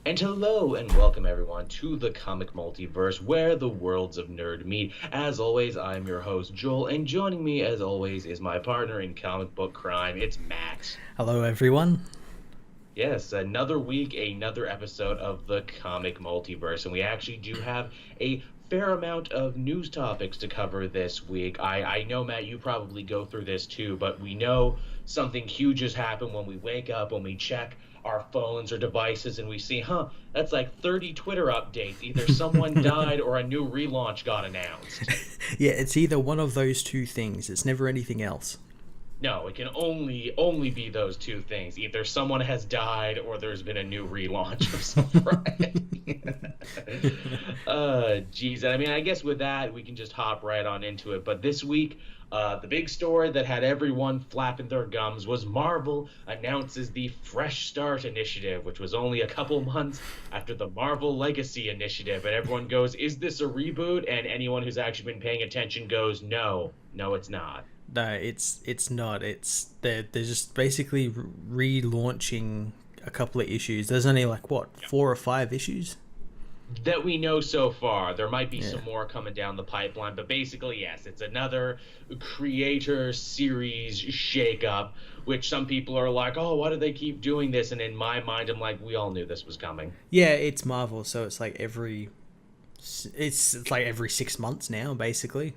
And hello and welcome everyone to the comic multiverse where the worlds of nerd meet. As always, I'm your host Joel, and joining me as always is my partner in comic book crime. It's Matt. Hello, everyone. Yes, another week, another episode of the comic multiverse, and we actually do have a fair amount of news topics to cover this week. I know, Matt, you probably go through this too, but we know something huge has happened when we wake up, when we check our phones or devices, and we see, that's like 30 Twitter updates. Either someone died or a new relaunch got announced. Yeah, it's either one of those two things. It's never anything else. No, it can only be those two things. Either someone has died or there's been a new relaunch of some variety. Geez. I mean, I guess with that, we can just hop right on into it. But this week, the big story that had everyone flapping their gums was Marvel announces the Fresh Start Initiative, which was only a couple months after the Marvel Legacy Initiative. And everyone goes, is this a reboot? And anyone who's actually been paying attention goes, no, it's not. No, it's not. They're just basically relaunching a couple of issues. There's only like what 4 or 5 issues that we know so far. There might be Yeah. some more coming down the pipeline, but basically, yes, it's another creator series shakeup, which some people are like, oh, why do they keep doing this? And in my mind, I'm like, we all knew this was coming. Yeah, it's Marvel, so it's like it's like every 6 months now, basically.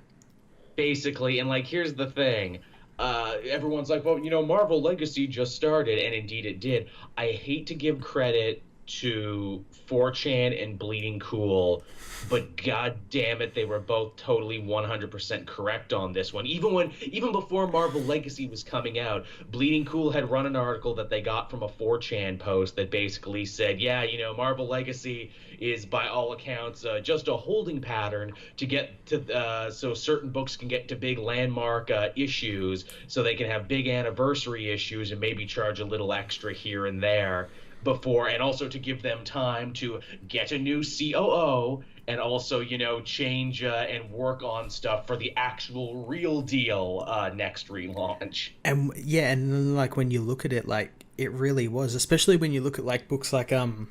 And like, here's the thing. Everyone's like, well, Marvel Legacy just started, and indeed it did. I hate to give credit to 4chan and Bleeding Cool, but god damn it, they were both totally 100% correct on this one. Even before Marvel Legacy was coming out, Bleeding Cool had run an article that they got from a 4chan post that basically said, yeah, Marvel Legacy is by all accounts just a holding pattern to get to so certain books can get to big landmark issues, so they can have big anniversary issues and maybe charge a little extra here and there before, and also to give them time to get a new COO and also, change and work on stuff for the actual real deal next relaunch. And yeah, and then, like when you look at it, like it really was, especially when you look at like books like the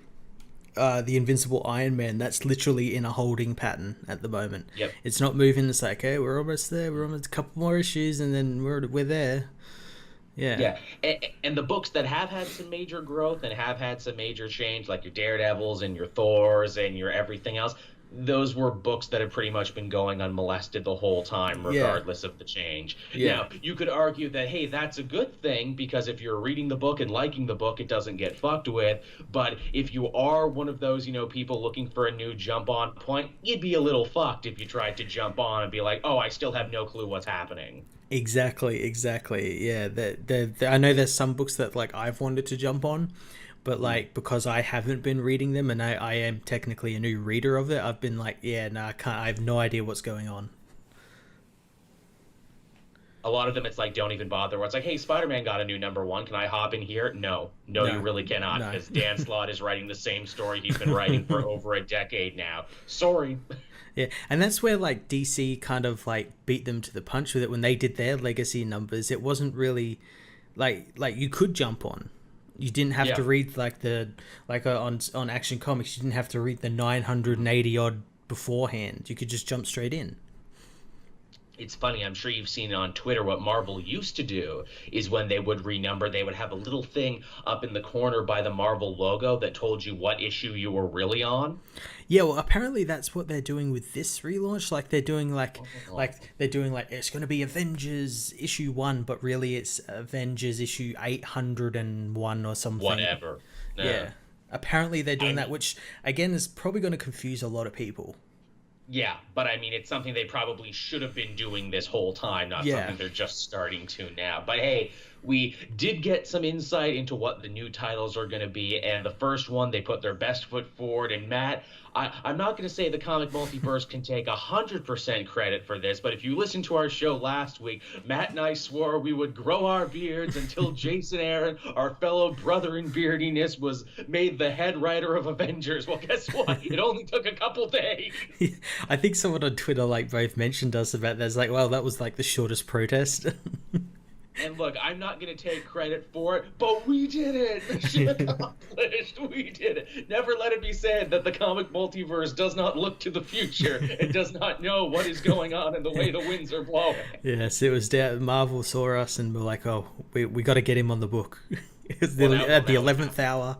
Invincible Iron Man. That's literally in a holding pattern at the moment. Yep. It's not moving. It's like, okay, we're almost there. We're almost a couple more issues, and then we're there. Yeah. Yeah, and the books that have had some major growth and have had some major change, like your Daredevils and your Thors and your everything else, those were books that have pretty much been going unmolested the whole time, regardless of the change. Yeah. Now, you could argue that, hey, that's a good thing, because if you're reading the book and liking the book, it doesn't get fucked with. But if you are one of those, people looking for a new jump-on point, you'd be a little fucked if you tried to jump on and be like, oh, I still have no clue what's happening. Exactly. Yeah, I know there's some books that like I've wanted to jump on, but like because I haven't been reading them and I am technically a new reader of it, I've been like, yeah, no, I can't. I have no idea what's going on. A lot of them, it's like, don't even bother. Where it's like, hey, Spider-Man got a new #1. Can I hop in here? No, you really cannot, because Dan Slott is writing the same story he's been writing for over a decade now. Sorry. Yeah, and that's where like DC kind of like beat them to the punch with it when they did their legacy numbers. It wasn't really like you could jump on. You didn't have to read like on Action Comics. You didn't have to read the 980 odd beforehand. You could just jump straight in. It's funny, I'm sure you've seen it on Twitter. What Marvel used to do is when they would renumber, they would have a little thing up in the corner by the Marvel logo that told you what issue you were really on. Yeah, well, apparently that's what they're doing with this relaunch. Like they're doing like it's going to be Avengers issue 1, but really it's Avengers issue 801 or something. Whatever. Yeah. Apparently they're doing that, which again is probably going to confuse a lot of people. Yeah, but I mean, it's something they probably should have been doing this whole time, not something they're just starting to now. But hey, we did get some insight into what the new titles are going to be, and the first one, they put their best foot forward. And Matt, I'm not going to say the comic multiverse can take 100% credit for this, but if you listened to our show last week, Matt and I swore we would grow our beards until Jason Aaron, our fellow brother in beardiness, was made the head writer of Avengers. Well, guess what? It only took a couple days. I think someone on Twitter like both mentioned us about that's like, well, that was like the shortest protest. And look, I'm not going to take credit for it, but we did it. Mission accomplished. We did it. Never let it be said that the comic multiverse does not look to the future and does not know what is going on and the way the winds are blowing. Yes, it was Marvel saw us and were like, oh, we got to get him on the book. At the 11th hour.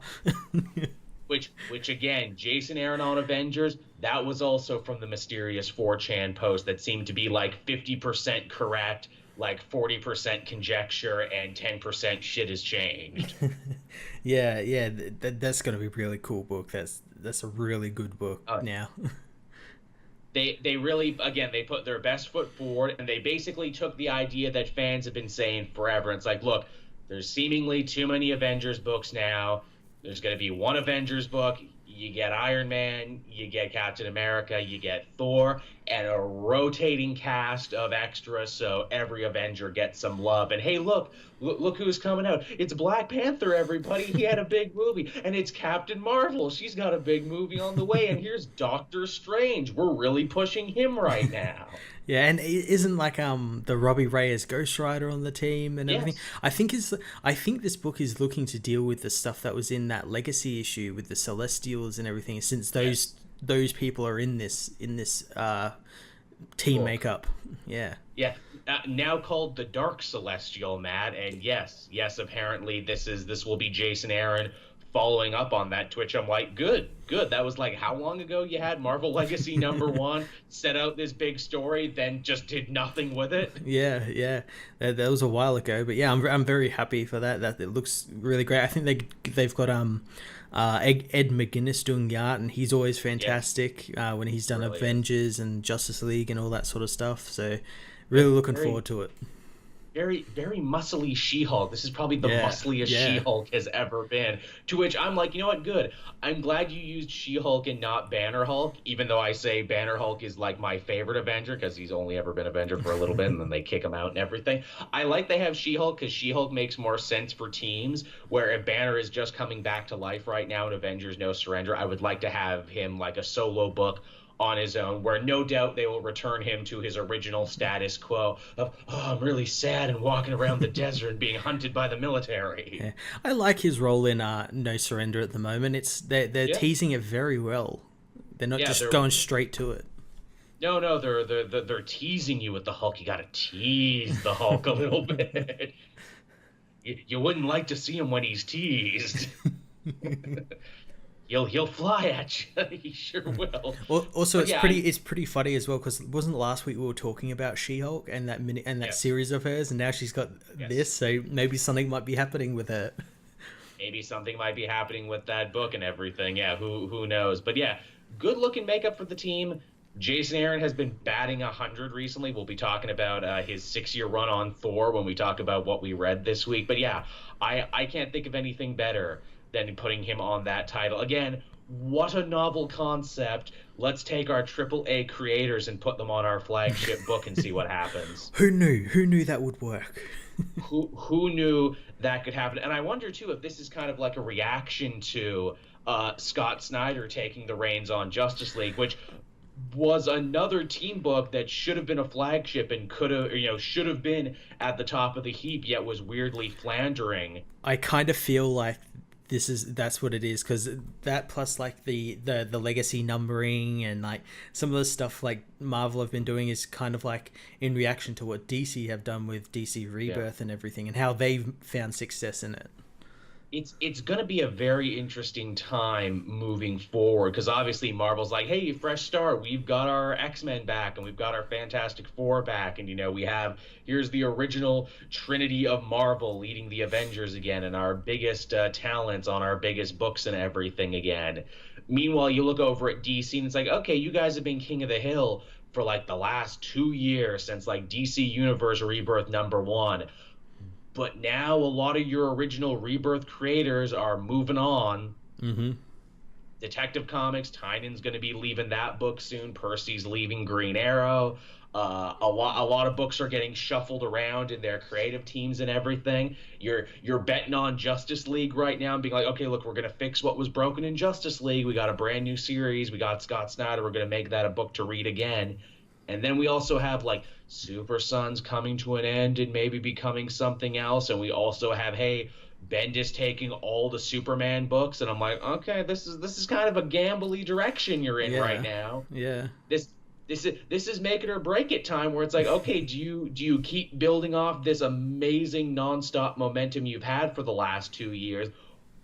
Which again, Jason Aaron on Avengers, that was also from the mysterious 4chan post that seemed to be like 50% correct, like 40% conjecture, and 10% shit has changed. yeah, that's gonna be a really cool book. That's a really good book now. They really, again, they put their best foot forward, and they basically took the idea that fans have been saying forever. It's like, look, there's seemingly too many Avengers books now. There's going to be one Avengers book. You get Iron Man, you get Captain America, you get Thor, and a rotating cast of extras so every Avenger gets some love. And hey, look who's coming out. It's Black Panther, everybody. He had a big movie. And it's Captain Marvel. She's got a big movie on the way. And here's Doctor Strange. We're really pushing him right now. Yeah, and isn't like the Robbie Reyes Ghost Rider on the team and everything? Yes. I think this book is looking to deal with the stuff that was in that Legacy issue with the Celestials and everything. Since those people are in this team makeup, yeah. Now called the Dark Celestial, Matt, and yes, apparently this will be Jason Aaron following up on that Twitch. I'm like, good. That was like how long ago you had Marvel Legacy #1, set out this big story, then just did nothing with it. Yeah, that was a while ago, but yeah, I'm very happy for that. That it looks really great. I think they've got Ed McGuinness doing the art, and he's always fantastic when he's done really Avengers and Justice League and all that sort of stuff. So really looking forward to it. Very, very muscly She-Hulk. This is probably the muscliest She-Hulk has ever been. To which I'm like, you know what? Good. I'm glad you used She-Hulk and not Banner Hulk, even though I say Banner Hulk is like my favorite Avenger because he's only ever been Avenger for a little bit and then they kick him out and everything. I like they have She-Hulk because She-Hulk makes more sense for teams, where if Banner is just coming back to life right now in Avengers No Surrender, I would like to have him like a solo book on his own, where no doubt they will return him to his original status quo of, I'm really sad and walking around the desert and being hunted by the military. Yeah. I like his role in No Surrender at the moment. They're teasing it very well. They're not just going straight to it. No, they're teasing you with the Hulk. You got to tease the Hulk a little bit. You wouldn't like to see him when he's teased. He'll fly at you. He sure will. Also, it's pretty funny as well, because wasn't last week we were talking about She-Hulk and that series of hers, and now she's got this. So maybe something might be happening with her. Maybe something might be happening with that book and everything. Yeah, who knows? But yeah, good looking makeup for the team. Jason Aaron has been batting 100 recently. We'll be talking about his 6-year run on Thor when we talk about what we read this week. But yeah, I can't think of anything better than putting him on that title. Again, what a novel concept. Let's take our AAA creators and put them on our flagship book and see what happens. Who knew that would work? Who knew that could happen? And I wonder, too, if this is kind of like a reaction to Scott Snyder taking the reins on Justice League, which was another team book that should have been a flagship and should have been at the top of the heap, yet was weirdly floundering. I kind of feel like that's what it is, because that plus like the legacy numbering and like some of the stuff like Marvel have been doing is kind of like in reaction to what DC have done with DC Rebirth and everything, and how they've found success in it. It's going to be a very interesting time moving forward, because obviously Marvel's like, hey, fresh start. We've got our X-Men back, and we've got our Fantastic Four back, and here's the original trinity of Marvel leading the Avengers again, and our biggest talents on our biggest books and everything again. Meanwhile, you look over at DC, and it's like, okay, you guys have been king of the hill for like the last 2 years since like DC Universe Rebirth #1. But now a lot of your original Rebirth creators are moving on. Mm-hmm. Detective Comics, Tynan's going to be leaving that book soon. Percy's leaving Green Arrow. A lot of books are getting shuffled around in their creative teams and everything. You're betting on Justice League right now and being like, okay, look, we're going to fix what was broken in Justice League. We got a brand new series. We got Scott Snyder. We're going to make that a book to read again. And then we also have like Super Sons coming to an end and maybe becoming something else. And we also have, hey, Bendis taking all the Superman books, and I'm like, okay, this is kind of a gambly direction you're in right now. Yeah. This is make it or break it time, where it's like, okay, do you keep building off this amazing nonstop momentum you've had for the last 2 years,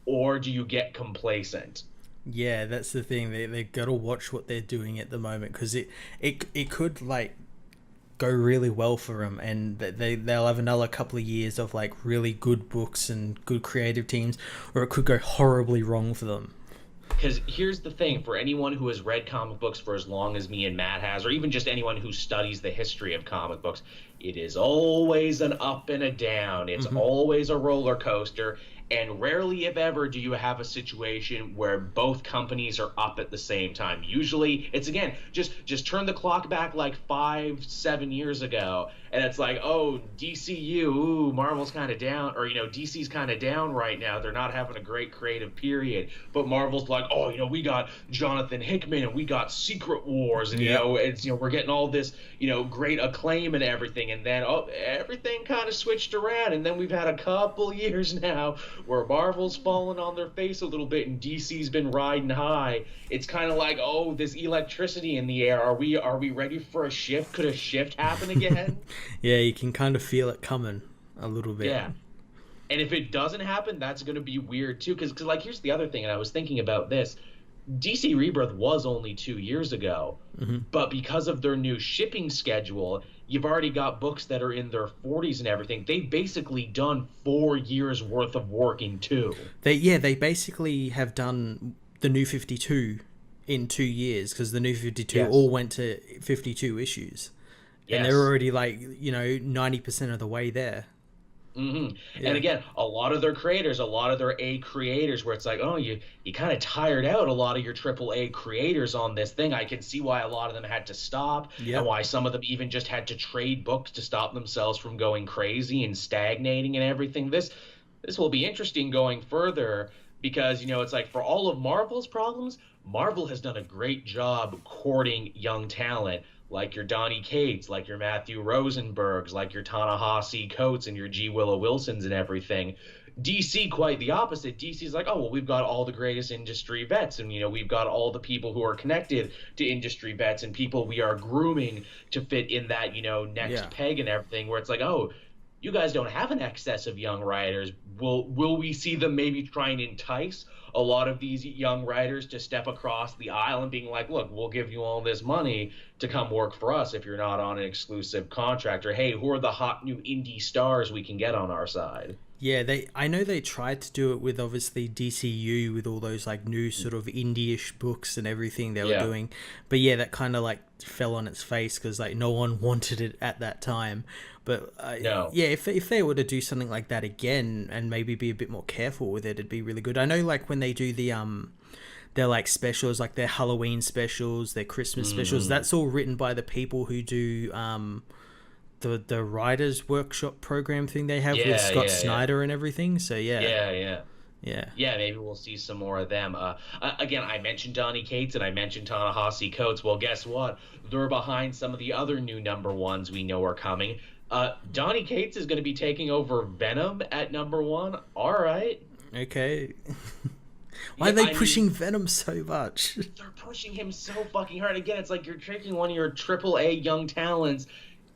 or do you get complacent? Yeah, that's the thing. They got to watch what they're doing at the moment, because it could like go really well for them, and they'll have another couple of years of like really good books and good creative teams, or it could go horribly wrong for them. Because here's the thing, for anyone who has read comic books for as long as me and Matt has, or even just anyone who studies the history of comic books, it is always an up and a down. It's always a roller coaster. And rarely, if ever, do you have a situation where both companies are up at the same time. Usually, it's, again, just turn the clock back like 5-7 years ago, and it's like, oh, DCU, ooh, Marvel's kind of down, or, DC's kind of down right now. They're not having a great creative period. But Marvel's like, oh, we got Jonathan Hickman, and we got Secret Wars, and, it's, we're getting all this, great acclaim and everything. And then, everything kind of switched around, and then we've had a couple years now where Marvel's fallen on their face a little bit and DC's been riding high. It's kind of like, oh, this electricity in the air. Are we ready for a shift? Could a shift happen again? Yeah, you can kind of feel it coming a little bit. Yeah. And if it doesn't happen, that's going to be weird too. Because like, here's the other thing, and I was thinking about this. DC Rebirth was only 2 years ago, but because of their new shipping schedule, you've already got books that are in their 40s and everything. They've basically done 4 years worth of work in 2. They basically have done the New 52 in 2 years, because the New 52 all went to 52 issues. Yes. And they're already like, 90% of the way there. Yeah. And again, a lot of their creators, a lot of their A creators, where it's like, oh, you kind of tired out a lot of your AAA creators on this thing. I can see why a lot of them had to stop, and why some of them even just had to trade books to stop themselves from going crazy and stagnating and everything. This will be interesting going further, because, it's like, for all of Marvel's problems, Marvel has done a great job courting young talent. Like your Donny Cates, like your Matthew Rosenbergs, like your Ta-Nehisi Coates and your G. Willow Wilsons and everything. DC, quite the opposite. DC's like, oh, well, we've got all the greatest industry vets, and, we've got all the people who are connected to industry vets and people we are grooming to fit in that, next peg and everything, where it's like, oh, you guys don't have an excess of young writers. Will we see them maybe try and entice a lot of these young writers to step across the aisle and being like, look, we'll give you all this money to come work for us if you're not on an exclusive contract, or hey, who are the hot new indie stars we can get on our side? Yeah, I know they tried to do it with, obviously, DCU, with all those like new sort of indie-ish books and everything they were doing, but that kind of like fell on its face, because like no one wanted it at that time. But if they were to do something like that again, and maybe be a bit more careful with it, it'd be really good. I know, like, when they do their like specials, like their Halloween specials, their Christmas specials, that's all written by the people who do the writers workshop program thing they have with Scott Snyder and everything. So yeah, maybe we'll see some more of them. Again, I mentioned Donny Cates and I mentioned Ta-Nehisi Coates. Well, guess what? They're behind some of the other new number ones we know are coming. Donny Cates is going to be taking over Venom at number 1. All right. Okay. Why are they pushing Venom so much? They're pushing him so fucking hard. Again, it's like you're taking one of your AAA young talents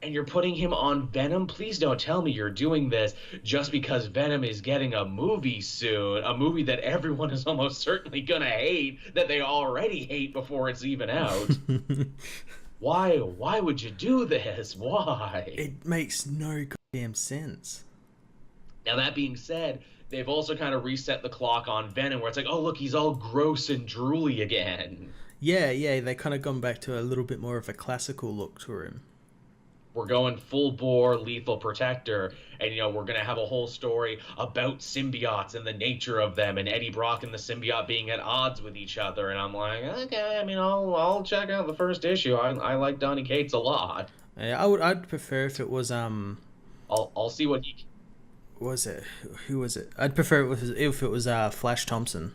and you're putting him on Venom. Please don't tell me you're doing this just because Venom is getting a movie soon, a movie that everyone is almost certainly going to hate, that they already hate before it's even out. Why would you do this? Why? It makes no goddamn sense. Now, that being said, they've also kind of reset the clock on Venom, where it's like, oh, look, he's all gross and drooly again. Yeah, they kind of gone back to a little bit more of a classical look to him. We're going full bore Lethal Protector, and we're going to have a whole story about symbiotes and the nature of them, and Eddie Brock and the symbiote being at odds with each other. And I'm like, okay, I mean, I'll check out the first issue. I like Donny Cates a lot. Yeah, I'd prefer if it was I'll see what he was it. Who was it? I'd prefer if it was Flash Thompson.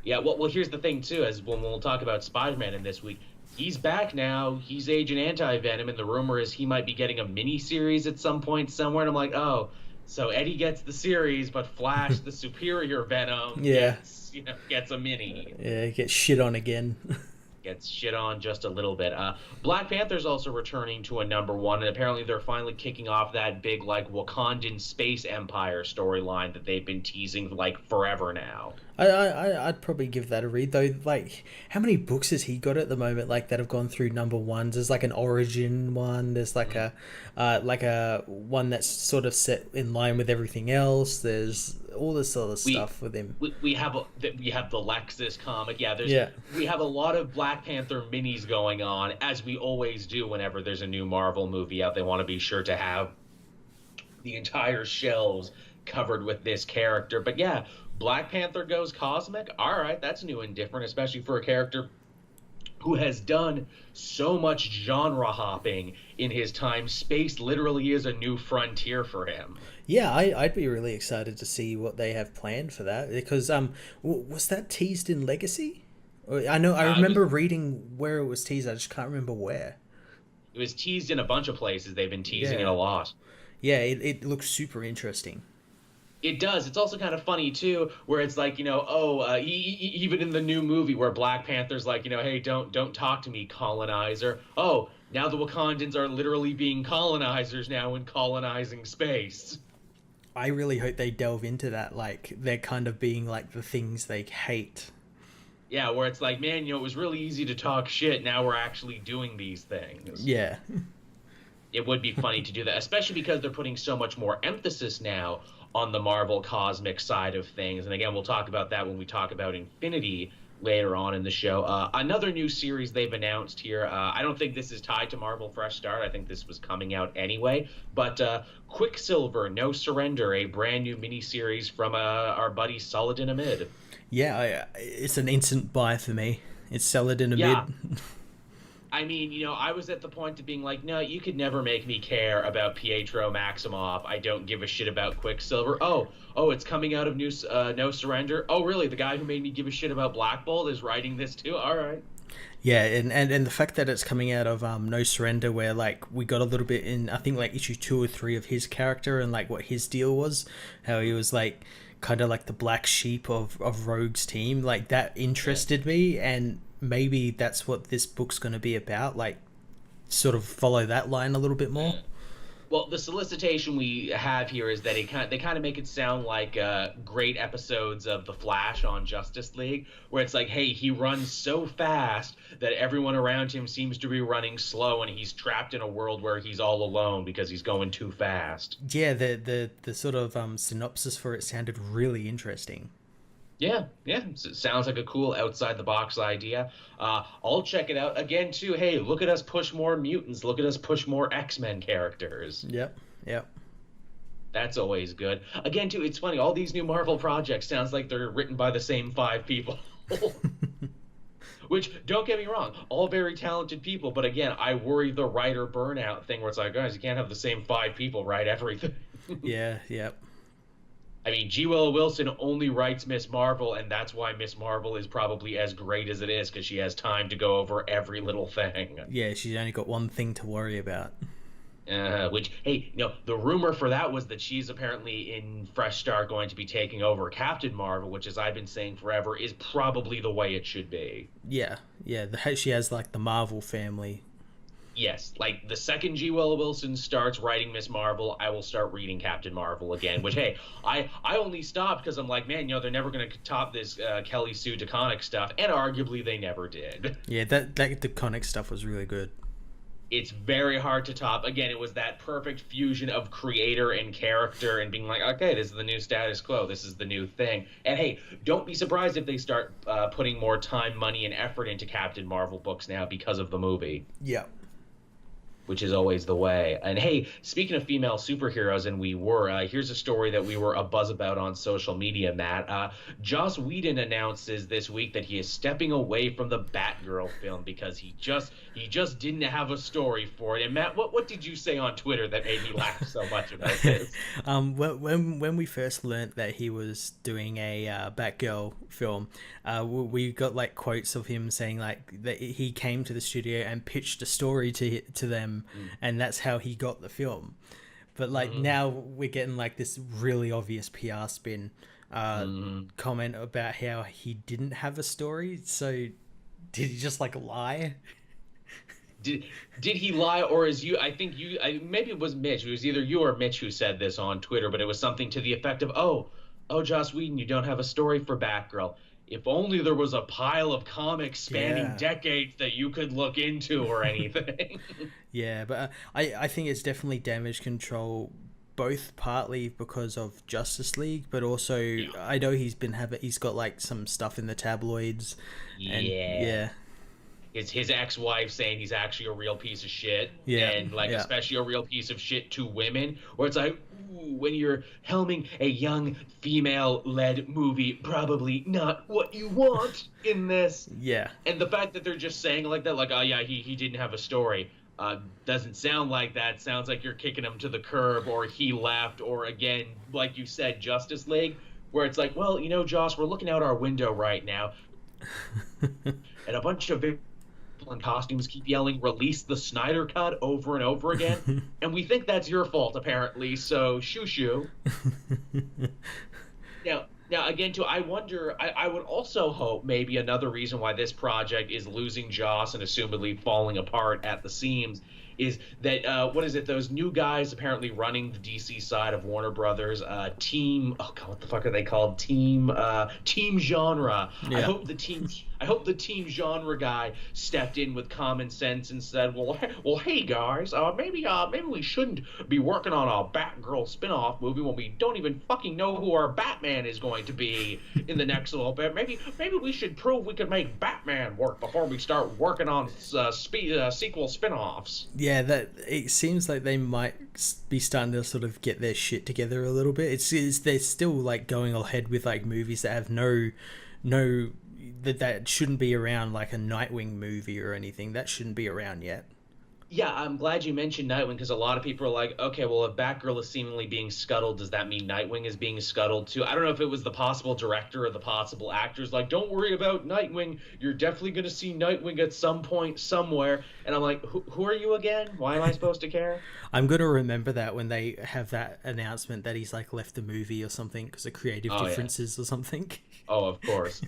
Yeah, well, here's the thing too, as when we'll talk about Spider-Man in this week. he's back now. He's Agent Anti-Venom, and the rumor is he might be getting a mini-series at some point somewhere. And I'm like, oh, so Eddie gets the series, but Flash, the superior Venom, gets a mini. Yeah, he gets shit on again. Gets shit on just a little bit. Black Panther's also returning to a #1, and apparently they're finally kicking off that big, like, Wakandan space empire storyline that they've been teasing, like, forever now. I'd probably give that a read, though. Like, how many books has he got at the moment, like, that have gone through #1s? There's, like, an origin one. There's, like, a one that's sort of set in line with everything else. There's all this sort of stuff with him. We have the Lexus comic. We have a lot of Black Panther minis going on, as we always do whenever there's a new Marvel movie out. They want to be sure to have the entire shelves covered with this character. But yeah, Black Panther goes cosmic. All right, that's new and different, especially for a character who has done so much genre hopping in his time. Space literally is a new frontier for him. Yeah, I'd be really excited to see what they have planned for that, because was that teased in Legacy? I remember reading where it was teased. I just can't remember where. It was teased in a bunch of places. They've been teasing it a lot. Yeah, it looks super interesting. It does. It's also kind of funny, too, where it's like, even in the new movie where Black Panther's like, hey, don't talk to me, colonizer. Oh, now the Wakandans are literally being colonizers now and colonizing space. I really hope they delve into that, like, they're kind of being, like, the things they hate. Yeah, where it's like, man, it was really easy to talk shit, now we're actually doing these things. Yeah. It would be funny to do that, especially because they're putting so much more emphasis now on the Marvel cosmic side of things. And again, we'll talk about that when we talk about Infinity later on in the show. Another new series they've announced here. I don't think this is tied to Marvel Fresh Start. I think this was coming out anyway. But Quicksilver, No Surrender, a brand new miniseries from our buddy Saladin Ahmed. Yeah, it's an instant buy for me. It's Saladin Ahmed. Yeah. I mean, I was at the point of being like, no, you could never make me care about Pietro Maximoff. I don't give a shit about Quicksilver. Oh, it's coming out of No Surrender. Oh, really? The guy who made me give a shit about Black Bolt is writing this too? All right. Yeah, and the fact that it's coming out of No Surrender, where, like, we got a little bit in, I think, like, issue 2 or 3 of his character and, like, what his deal was, how he was, like, kind of like the black sheep of Rogue's team. Like, that interested me, and maybe that's what this book's going to be about, like, sort of follow that line a little bit more. Well, the solicitation we have here is that they kind of make it sound like great episodes of The Flash on Justice League, where it's like, hey, he runs so fast that everyone around him seems to be running slow, and he's trapped in a world where he's all alone because he's going too fast. Yeah, the sort of synopsis for it sounded really interesting. Yeah, sounds like a cool outside-the-box idea. I'll check it out. Again, too, hey, look at us push more mutants. Look at us push more X-Men characters. Yep. That's always good. Again, too, it's funny. All these new Marvel projects sounds like they're written by the same 5 people. Which, don't get me wrong, all very talented people. But again, I worry the writer burnout thing where it's like, guys, you can't have the same 5 people write everything. Yep. I mean, G. Willow Wilson only writes Miss Marvel, and that's why Miss Marvel is probably as great as it is, because she has time to go over every little thing. Yeah, she's only got one thing to worry about. Which, hey, the rumor for that was that she's apparently in Fresh Start going to be taking over Captain Marvel, which, as I've been saying forever, is probably the way it should be. Yeah. She has, like, the Marvel family. Yes, like, the second G. Willow Wilson starts writing Miss Marvel, I will start reading Captain Marvel again, which, hey, I only stopped because I'm like, man, they're never going to top this Kelly Sue DeConnick stuff, and arguably they never did. Yeah, that DeConnick stuff was really good. It's very hard to top. Again, it was that perfect fusion of creator and character and being like, okay, this is the new status quo. This is the new thing. And hey, don't be surprised if they start putting more time, money, and effort into Captain Marvel books now because of the movie. Yeah. which is always the way. And hey, speaking of female superheroes, and here's a story that we were abuzz about on social media, Matt. Joss Whedon announces this week that he is stepping away from the Batgirl film because he just didn't have a story for it. And Matt, what did you say on Twitter that made me laugh so much about this? When we first learnt that he was doing a Batgirl film, we got like quotes of him saying like that he came to the studio and pitched a story to them, and that's how he got the film. But like now we're getting like this really obvious PR spin comment about how he didn't have a story. So did he just like lie? Did he lie, or maybe it was Mitch. It was either you or Mitch who said this on Twitter, but it was something to the effect of, oh, Joss Whedon, you don't have a story for Batgirl. If only there was a pile of comics spanning decades that you could look into or anything. Yeah, but I think it's definitely damage control, both partly because of Justice League, but also I know he's got like some stuff in the tabloids. And, It's his ex-wife saying he's actually a real piece of shit, especially a real piece of shit to women, where it's like, ooh, when you're helming a young female-led movie, probably not what you want in this. Yeah. And the fact that they're just saying like that, like, oh yeah, he didn't have a story, doesn't sound like that. Sounds like you're kicking him to the curb, or he left, or again, like you said, Justice League, where it's like, well, Joss, we're looking out our window right now, and a bunch of in costumes keep yelling "release the Snyder Cut" over and over again, and we think that's your fault apparently, so shoo. Now again, too, I wonder, I would also hope maybe another reason why this project is losing Joss and assumedly falling apart at the seams is that those new guys apparently running the DC side of Warner Brothers, team, oh god, what the fuck are they called? Team Genre. Yeah. I hope the team genre guy stepped in with common sense and said, well, hey guys, maybe we shouldn't be working on a Batgirl spin-off movie when we don't even fucking know who our Batman is going to be in the next little bit. Maybe we should prove we could make Batman work before we start working on sequel spin-offs. Yeah, that it seems like they might be starting to sort of get their shit together a little bit. They're still like going ahead with like movies that have no that shouldn't be around, like a Nightwing movie or anything. That shouldn't be around yet. Yeah, I'm glad you mentioned Nightwing, because a lot of people are like, okay, well, if Batgirl is seemingly being scuttled, does that mean Nightwing is being scuttled too? I don't know if it was the possible director or the possible actors. Like, don't worry about Nightwing. You're definitely going to see Nightwing at some point somewhere. And I'm like, who are you again? Why am I supposed to care? I'm going to remember that when they have that announcement that he's like left the movie or something because of creative differences or something. Oh, of course.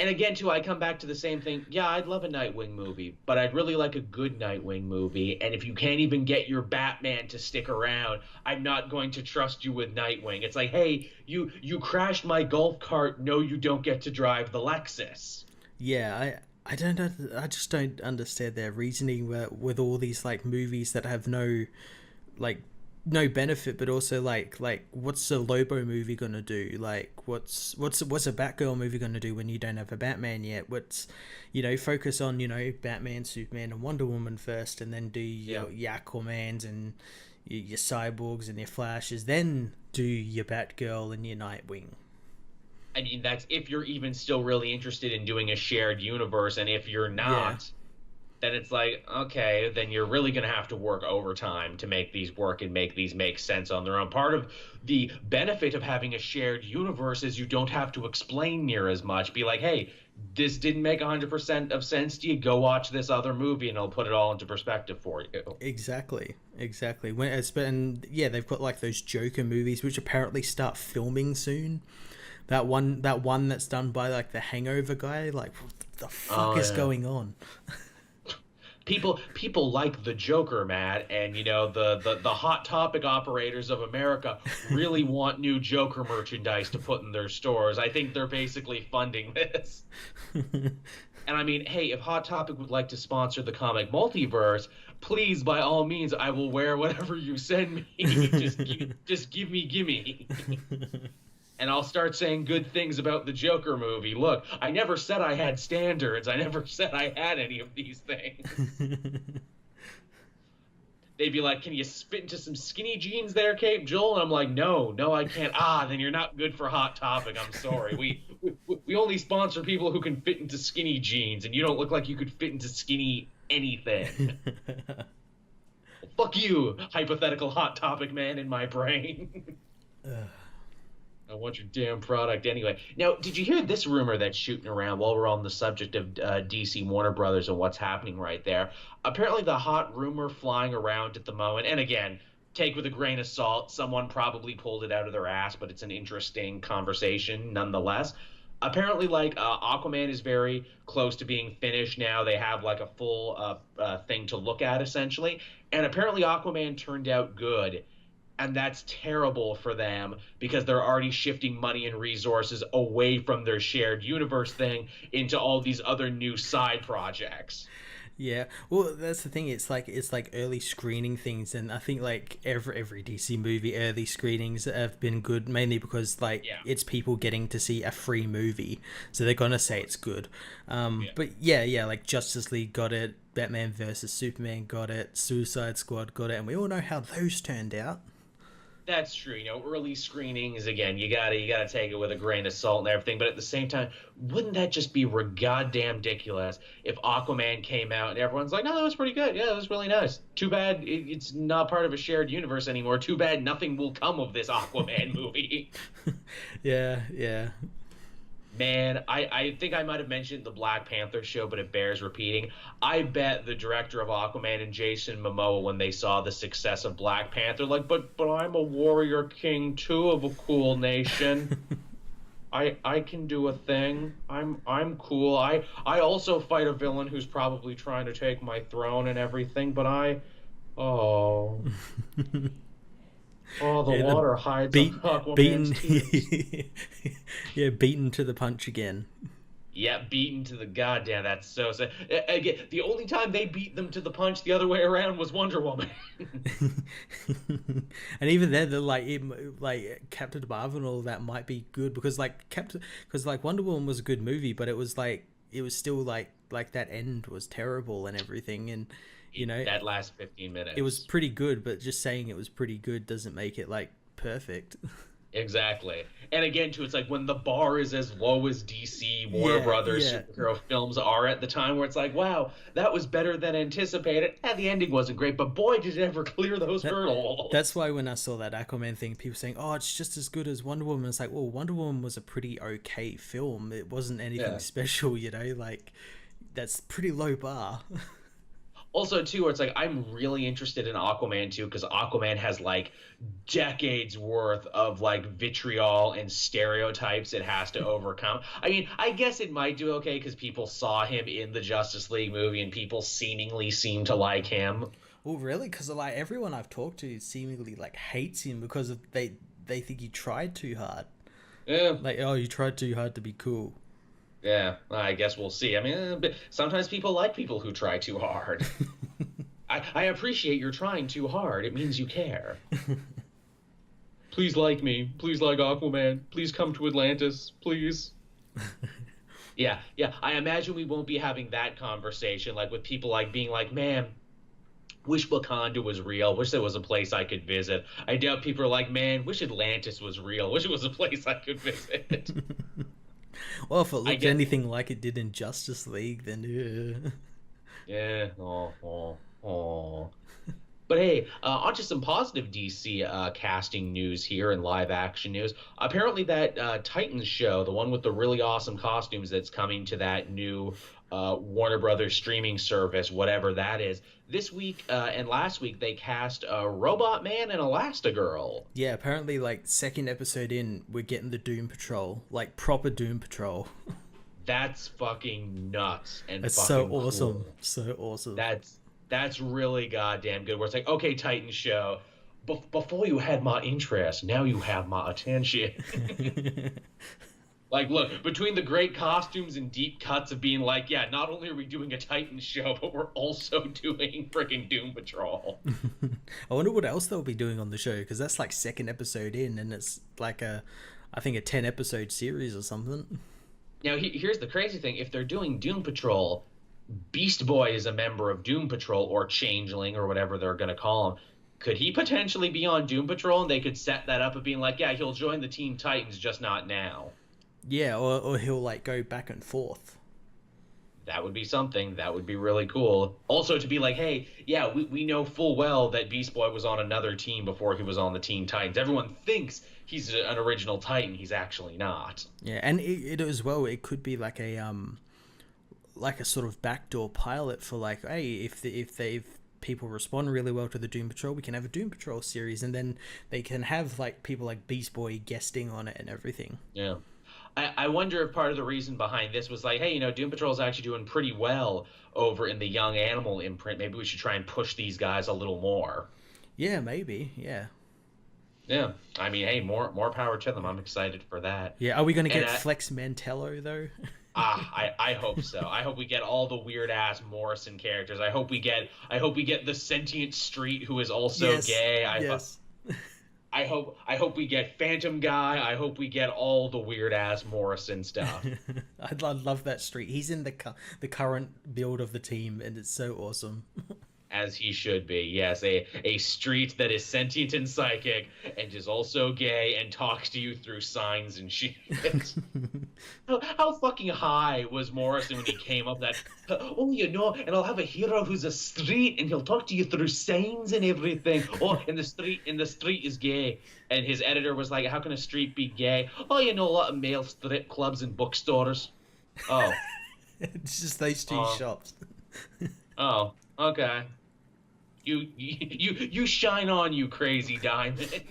And again, too, I come back to the same thing. Yeah, I'd love a Nightwing movie, but I'd really like a good Nightwing movie. And if you can't even get your Batman to stick around, I'm not going to trust you with Nightwing. It's like, hey, you crashed my golf cart. No, you don't get to drive the Lexus. Yeah, I don't know. I just don't understand their reasoning with all these like movies that have no benefit, but also like what's a Lobo movie gonna do? Like what's a Batgirl movie gonna do when you don't have a Batman yet? What's focus on Batman, Superman, and Wonder Woman first, and then do your Aquamans and your Cyborgs and your Flashes, then do your Batgirl and your Nightwing. I mean, that's if you're even still really interested in doing a shared universe, and if you're not, then it's like, okay, then you're really going to have to work overtime to make these work and make these make sense on their own. Part of the benefit of having a shared universe is you don't have to explain near as much. Be like, hey, this didn't make 100% of sense to you. Go watch this other movie and it'll put it all into perspective for you. Exactly. And yeah, they've got like those Joker movies, which apparently start filming soon. That one that's done by like the Hangover guy. Like, what the fuck is going on? People like the Joker, Matt, and the Hot Topic operators of America really want new Joker merchandise to put in their stores. I think they're basically funding this. And I mean, hey, if Hot Topic would like to sponsor the comic Multiverse, please, by all means, I will wear whatever you send me. Just gimme. And I'll start saying good things about the Joker movie. Look, I never said I had standards. I never said I had any of these things. they'd be like, "Can you spit into some skinny jeans there, Cape Joel?" And I'm like, "No, no, I can't." Ah, then you're not good for Hot Topic. I'm sorry. We only sponsor people who can fit into skinny jeans, and you don't look like you could fit into skinny anything. Well, fuck you, hypothetical Hot Topic man in my brain. I want your damn product anyway. Now, did you hear this rumor that's shooting around while we're on the subject of DC Warner Brothers and what's happening right there? Apparently, the hot rumor flying around at the moment, and again, take with a grain of salt, someone probably pulled it out of their ass, but it's an interesting conversation nonetheless. Apparently, like, Aquaman is very close to being finished now. They have, like, a full thing to look at, essentially. And apparently, Aquaman turned out good, and that's terrible for them because they're already shifting money and resources away from their shared universe thing into all these other new side projects. Yeah, well, that's the thing. It's like early screening things, and I think like every DC movie early screenings have been good, mainly because like it's people getting to see a free movie, so they're gonna say it's good. But yeah, like Justice League got it, Batman versus Superman got it, Suicide Squad got it, and we all know how those turned out. That's true. You know, early screenings, again, you gotta take it with a grain of salt and everything. But at the same time, wouldn't that just be goddamn ridiculous if Aquaman came out and everyone's like, "No, that was pretty good. Yeah, that was really nice. Too bad it's not part of a shared universe anymore. Too bad nothing will come of this Aquaman movie." Yeah. Man, I think I might have mentioned the Black Panther show, but it bears repeating. I bet the director of Aquaman and Jason Momoa, when they saw the success of Black Panther, like, but I'm a warrior king too of a cool nation. I can do a thing. I'm cool. I also fight a villain who's probably trying to take my throne and everything, but oh. Oh, the water hides beaten. Yeah, beaten to the punch again. Yeah, beaten to the goddamn. That's so sad. Again, the only time they beat them to the punch the other way around was Wonder Woman. And even then, they're like Captain Marvel and all that might be good because Wonder Woman was a good movie, but it was still like that end was terrible and everything, and you know that last 15 minutes. It was pretty good, but just saying it was pretty good doesn't make it like perfect. Exactly. And again, too, it's like when the bar is as low as DC, Warner Brothers superhero films are at the time, where it's like, wow, that was better than anticipated. The ending wasn't great, but boy, did it ever clear those hurdles. That's why when I saw that Aquaman thing, people saying, oh, it's just as good as Wonder Woman. It's like, well, Wonder Woman was a pretty okay film. It wasn't anything special, you know? Like, that's pretty low bar. Also, too, where it's like, I'm really interested in Aquaman, too, because Aquaman has, like, decades worth of, like, vitriol and stereotypes it has to overcome. I mean, I guess it might do okay because people saw him in the Justice League movie and people seemingly seem to like him. Well, really? Because, like, everyone I've talked to seemingly, like, hates him because they think he tried too hard. Yeah. Like, oh, you tried too hard to be cool. Yeah, I guess we'll see. I mean, sometimes people like people who try too hard. I appreciate you're trying too hard. It means you care. Please like me. Please like Aquaman. Please come to Atlantis. Please. Yeah. I imagine we won't be having that conversation, like with people like being like, man, wish Wakanda was real. Wish there was a place I could visit. I doubt people are like, man, wish Atlantis was real. Wish it was a place I could visit. Well, if it looked anything like it did in Justice League, then yeah. Oh. But hey, on to some positive DC casting news here and live action news. Apparently that Titans show, the one with the really awesome costumes that's coming to that new Warner Brothers streaming service, whatever that is, this week and last week they cast Robot Man and Elastigirl. Yeah, apparently like second episode in, we're getting the Doom Patrol, like proper Doom Patrol. That's fucking nuts and that's fucking so awesome. Cool. So awesome. That's really goddamn good. Where it's like, okay, Titan show, before you had my interest, now you have my attention. Like, look, between the great costumes and deep cuts of being like, yeah, not only are we doing a Titan show, but we're also doing freaking Doom Patrol. I wonder what else they'll be doing on the show, because that's like second episode in, and it's like I think a 10-episode series or something. Now, here's the crazy thing. If they're doing Doom Patrol, Beast Boy is a member of Doom Patrol or Changeling or whatever they're going to call him. Could he potentially be on Doom Patrol and they could set that up of being like, yeah, he'll join the Teen Titans, just not now? Yeah, or he'll like go back and forth. That would be something. That would be really cool. Also to be like, hey, yeah, we know full well that Beast Boy was on another team before he was on the Teen Titans. Everyone thinks he's an original Titan. He's actually not. Yeah, and it as well, it could be like a sort of backdoor pilot for like, hey, if people respond really well to the Doom Patrol, we can have a Doom Patrol series, and then they can have like people like Beast Boy guesting on it and everything. Yeah. I wonder if part of the reason behind this was like, hey, you know, Doom Patrol is actually doing pretty well over in the Young Animal imprint. Maybe we should try and push these guys a little more. Yeah, maybe. Yeah. Yeah. I mean, hey, more power to them. I'm excited for that. Yeah. Are we going to get Flex Mantello though? I hope so. I hope we get all the weird ass Morrison characters. I hope we get the sentient Street who is also gay. I hope we get Phantom Guy. I hope we get all the weird ass Morrison stuff. I'd love that Street. He's in the current build of the team, and it's so awesome. As he should be. Yes, a Street that is sentient and psychic and is also gay and talks to you through signs and shit. How fucking high was Morrison when he came up that, oh, you know, and I'll have a hero who's a Street and he'll talk to you through signs and everything. Oh, and the Street is gay. And his editor was like, how can a Street be gay? Oh, you know, a lot of male strip clubs and bookstores. Oh. It's just those two shops. Oh, okay. You shine on, you crazy diamond.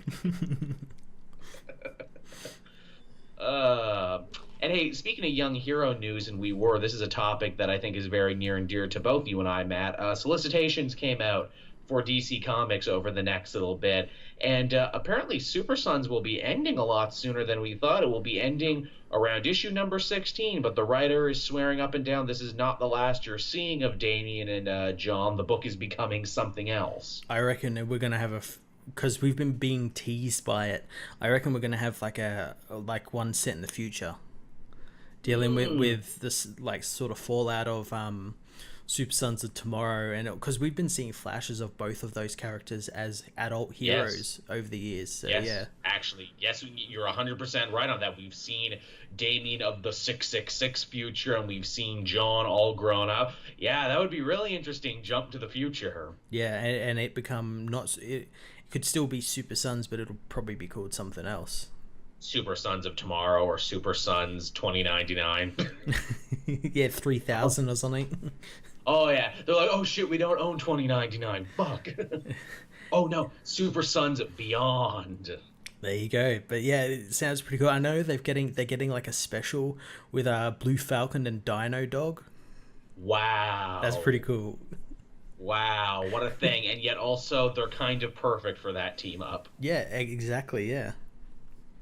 And hey, speaking of young hero news, and this is a topic that I think is very near and dear to both you and I, Matt. Solicitations came out for DC Comics over the next little bit, and apparently Super Sons will be ending a lot sooner than we thought. It will be ending around issue number 16, but the writer is swearing up and down this is not the last you're seeing of Damian and John. The book is becoming something else. I reckon we're going to have because we've been being teased by it, I reckon we're going to have like one set in the future, dealing with this like sort of fallout of Super Sons of Tomorrow, and because we've been seeing flashes of both of those characters as adult heroes over the years. So, yes, actually, yes, you're 100% right on that. We've seen Damien of the 666 future, and we've seen John all grown up. Yeah, that would be really interesting. Jump to the future. Yeah, and it become it could still be Super Sons, but it'll probably be called something else. Super Sons of Tomorrow or Super Sons 2099. Yeah, 3000 or something. Oh, yeah. They're like, oh, shit, we don't own 2099. Fuck. Oh, no. Super Sons Beyond. There you go. But, yeah, it sounds pretty cool. I know they're getting like a special with Blue Falcon and Dino Dog. Wow. That's pretty cool. Wow. What a thing. And yet also they're kind of perfect for that team up. Yeah, exactly. Yeah.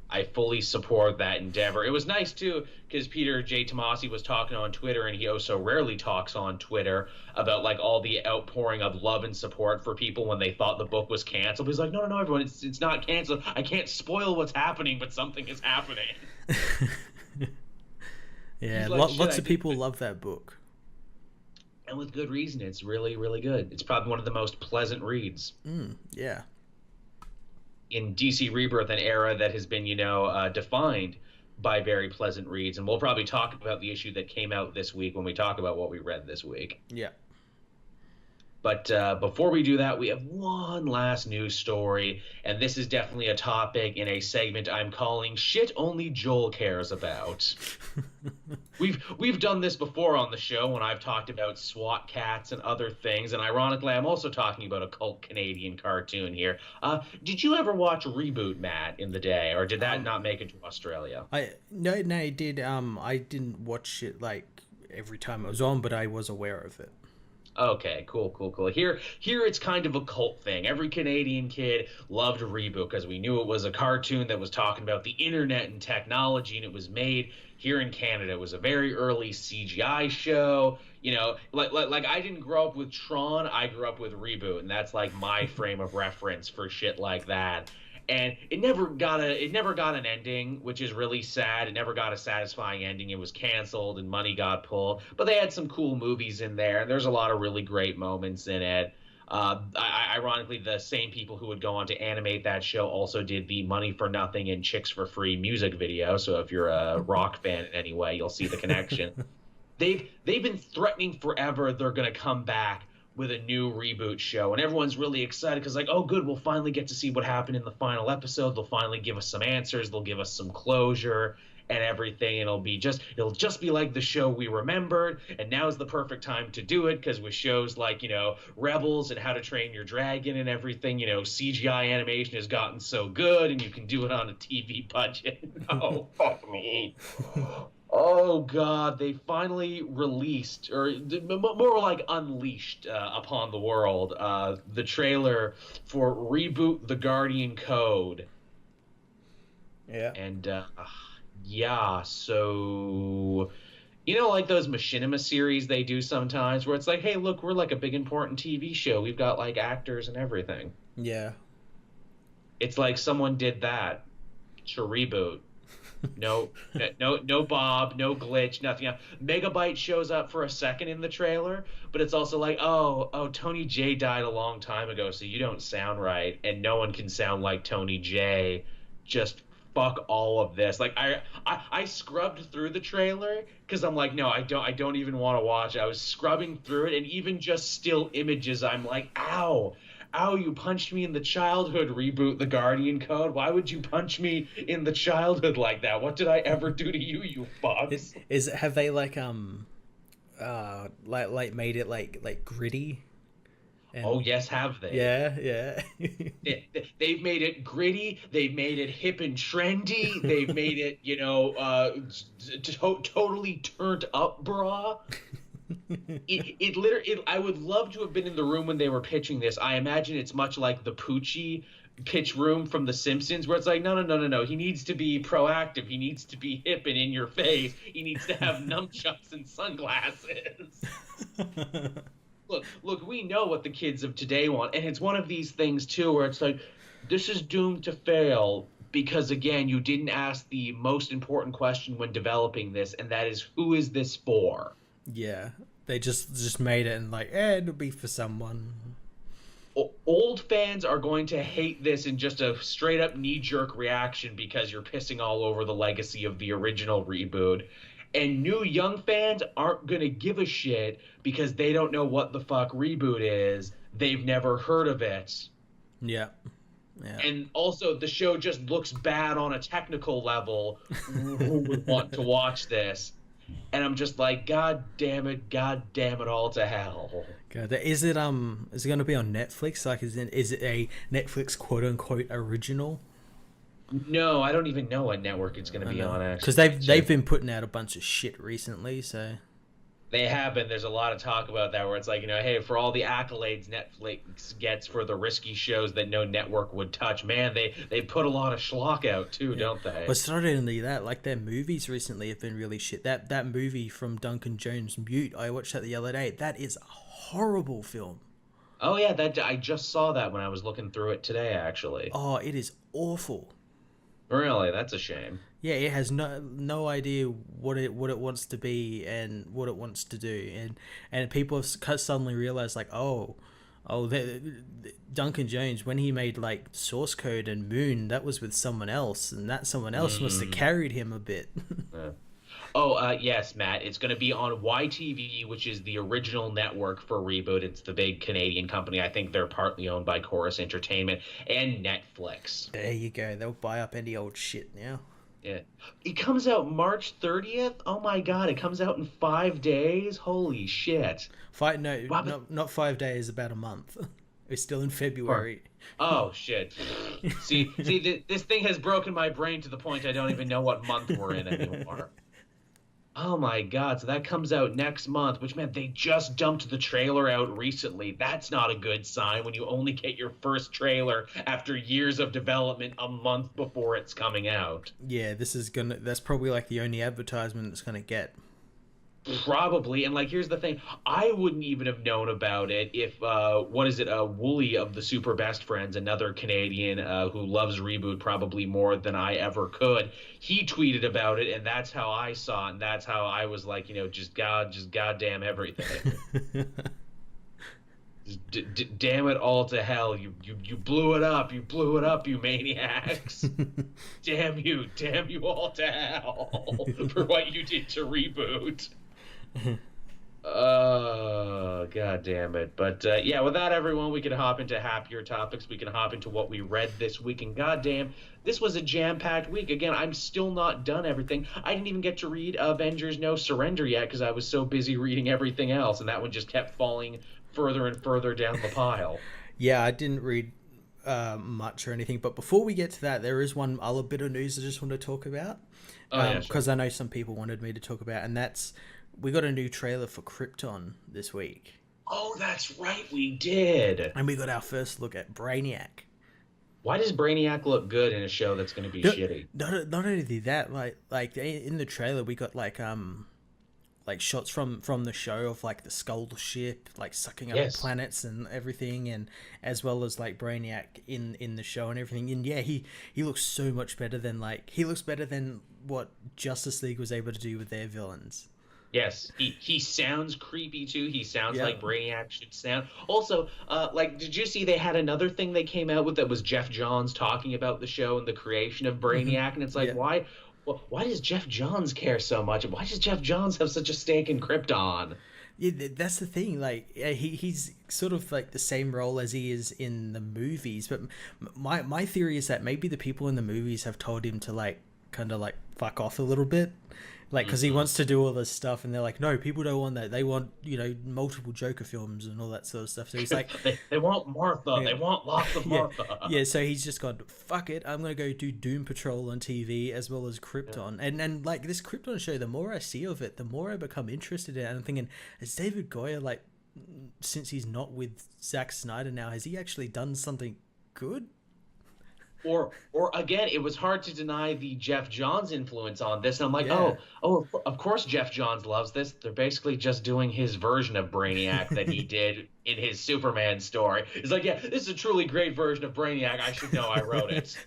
I fully support that endeavor. It was nice, too, because Peter J. Tomasi was talking on Twitter, and he so rarely talks on Twitter about, like, all the outpouring of love and support for people when they thought the book was canceled. He's like, no, everyone, it's not canceled. I can't spoil what's happening, but something is happening. Yeah, like, lots of people love that book. And with good reason. It's really, really good. It's probably one of the most pleasant reads. Yeah. In DC Rebirth, an era that has been, defined by very pleasant reads. And we'll probably talk about the issue that came out this week when we talk about what we read this week. Yeah. But before we do that, we have one last news story, and this is definitely a topic in a segment I'm calling Shit Only Joel Cares About. We've done this before on the show when I've talked about SWAT cats and other things, and ironically, I'm also talking about a cult Canadian cartoon here. Did you ever watch Reboot, Matt, in the day, or did that not make it to Australia? No, it did. I didn't watch it like every time it was on, but I was aware of it. Okay, cool. Here it's kind of a cult thing. Every Canadian kid loved Reboot because we knew it was a cartoon that was talking about the internet and technology, and it was made here in Canada. It was a very early CGI show. Like I didn't grow up with Tron, I grew up with Reboot, and that's like my frame of reference for shit like that. and it never got an ending, which is really sad. It never got a satisfying ending. It was canceled and money got pulled, but they had some cool movies in there, and there's a lot of really great moments in it. Ironically, the same people who would go on to animate that show also did the Money for Nothing and Chicks for Free music video. So if you're a rock fan in any way, you'll see the connection. They've been threatening forever they're going to come back with a new reboot show, and everyone's really excited because, like, oh good, we'll finally get to see what happened in the final episode. They'll finally give us some answers, they'll give us some closure and everything. It'll just be like the show we remembered, and now is the perfect time to do it, because with shows like, you know, Rebels and How to Train Your Dragon and everything, you know, CGI animation has gotten so good and you can do it on a TV budget. Oh fuck me. Oh God, they finally released, or more like unleashed upon the world, the trailer for Reboot the Guardian Code. Yeah. And yeah, so, you know, like those machinima series they do sometimes where it's like, hey, look, we're like a big important TV show. We've got like actors and everything. Yeah. It's like someone did that to Reboot. No Bob, no glitch, nothing else. Megabyte shows up for a second in the trailer, but it's also like, oh, Tony J died a long time ago, so you don't sound right, and no one can sound like Tony J. Just fuck all of this. Like, I scrubbed through the trailer because I'm like, no, I don't even want to watch it. I was scrubbing through it, and even just still images, I'm like, ow, you punched me in the childhood, Reboot the Guardian Code. Why would you punch me in the childhood like that? What did I ever do to you, you fucks? Have they like made it like gritty? And... Oh yes, have they? Yeah. They've made it gritty. They've made it hip and trendy. They've made it, you know, totally turned up, brah. It literally. I would love to have been in the room when they were pitching this. I imagine it's much like the Poochie pitch room from The Simpsons, where it's like, no. He needs to be proactive. He needs to be hip and in your face. He needs to have nunchucks and sunglasses. Look, we know what the kids of today want, and it's one of these things too where it's like, this is doomed to fail because, again, you didn't ask the most important question when developing this, and that is, who is this for? Yeah, they just made it and like, it'll be for someone. Old fans are going to hate this in just a straight up knee-jerk reaction because you're pissing all over the legacy of the original reboot. And new young fans aren't going to give a shit because they don't know what the fuck Reboot is. They've never heard of it. Yeah. And also, the show just looks bad on a technical level. Who would want to watch this? And I'm just like, God damn it all to hell. God, is it going to be on Netflix? Like, is it a Netflix quote unquote original? No, I don't even know what network it's going to be on, actually. Because they've been putting out a bunch of shit recently, so... They have been. There's a lot of talk about that where it's like, you know, hey, for all the accolades Netflix gets for the risky shows that no network would touch, man, they put a lot of schlock out too, don't they? Well, it's not only that, like their movies recently have been really shit. That movie from Duncan Jones, Mute, I watched that the other day. That is a horrible film. Oh yeah, I just saw that when I was looking through it today, actually. Oh, it is awful. Really? That's a shame. Yeah, it has no idea what it wants to be and what it wants to do, and people have suddenly realized like, Duncan Jones, when he made like Source Code and Moon, that was with someone else, and that someone else must have carried him a bit. Yeah. Yes, Matt. It's going to be on YTV, which is the original network for Reboot. It's the big Canadian company. I think they're partly owned by Chorus Entertainment and Netflix. There you go. They'll buy up any old shit now. Yeah. It comes out March 30th? Oh my god, it comes out in 5 days? Holy shit. Not 5 days, about a month. We're still in February. Oh, shit. See, this thing has broken my brain to the point I don't even know what month we're in anymore. Oh my god, so that comes out next month, which meant they just dumped the trailer out recently. That's not a good sign when you only get your first trailer after years of development a month before it's coming out. Yeah, that's probably like the only advertisement it's gonna get. Probably, and like here's the thing, I wouldn't even have known about it if what is it, Wooly of the Super Best Friends, another Canadian who loves Reboot probably more than I ever could. He tweeted about it, and that's how I saw it, and that's how I was like, just goddamn everything. Damn it all to hell! You blew it up! You blew it up! You maniacs! Damn you all to hell for what you did to Reboot. Oh, god damn it. But yeah, with that, everyone, we can hop into happier topics. We can hop into what we read this week. And goddamn, this was a jam-packed week. Again, I'm still not done everything. I didn't even get to read Avengers No Surrender yet because I was so busy reading everything else, and that one just kept falling further and further down the pile. Yeah, I didn't read much or anything. But before we get to that, there is one other bit of news I just want to talk about. Because I know some people wanted me to talk about, and that's we got a new trailer for Krypton this week. Oh, that's right, we did. And we got our first look at Brainiac. Why does Brainiac look good in a show that's going to be shitty? Not only that, like in the trailer we got like shots from the show of like the Skull ship like sucking up planets and everything, and as well as like Brainiac in the show and everything. And yeah, he looks so much better than what Justice League was able to do with their villains. Yes, he sounds creepy too. He sounds like Brainiac should sound. Also, did you see they had another thing they came out with that was Jeff Johns talking about the show and the creation of Brainiac, and it's like, why does Jeff Johns care so much? Why does Jeff Johns have such a stake in Krypton? Yeah, that's the thing. Like, he's sort of like the same role as he is in the movies. But my theory is that maybe the people in the movies have told him to like kind of like fuck off a little bit. Like, because he wants to do all this stuff, and they're like, no, people don't want that. They want, multiple Joker films and all that sort of stuff. So he's like... they want Martha. Yeah. They want lots of Martha. Yeah, so he's just gone, fuck it, I'm going to go do Doom Patrol on TV as well as Krypton. Yeah. And like, this Krypton show, the more I see of it, the more I become interested in it. And I'm thinking, is David Goyer, like, since he's not with Zack Snyder now, has he actually done something good? Or again, it was hard to deny the Jeff Johns influence on this. And I'm like, of course Jeff Johns loves this. They're basically just doing his version of Brainiac that he did in his Superman story. It's like, yeah, this is a truly great version of Brainiac. I should know I wrote it.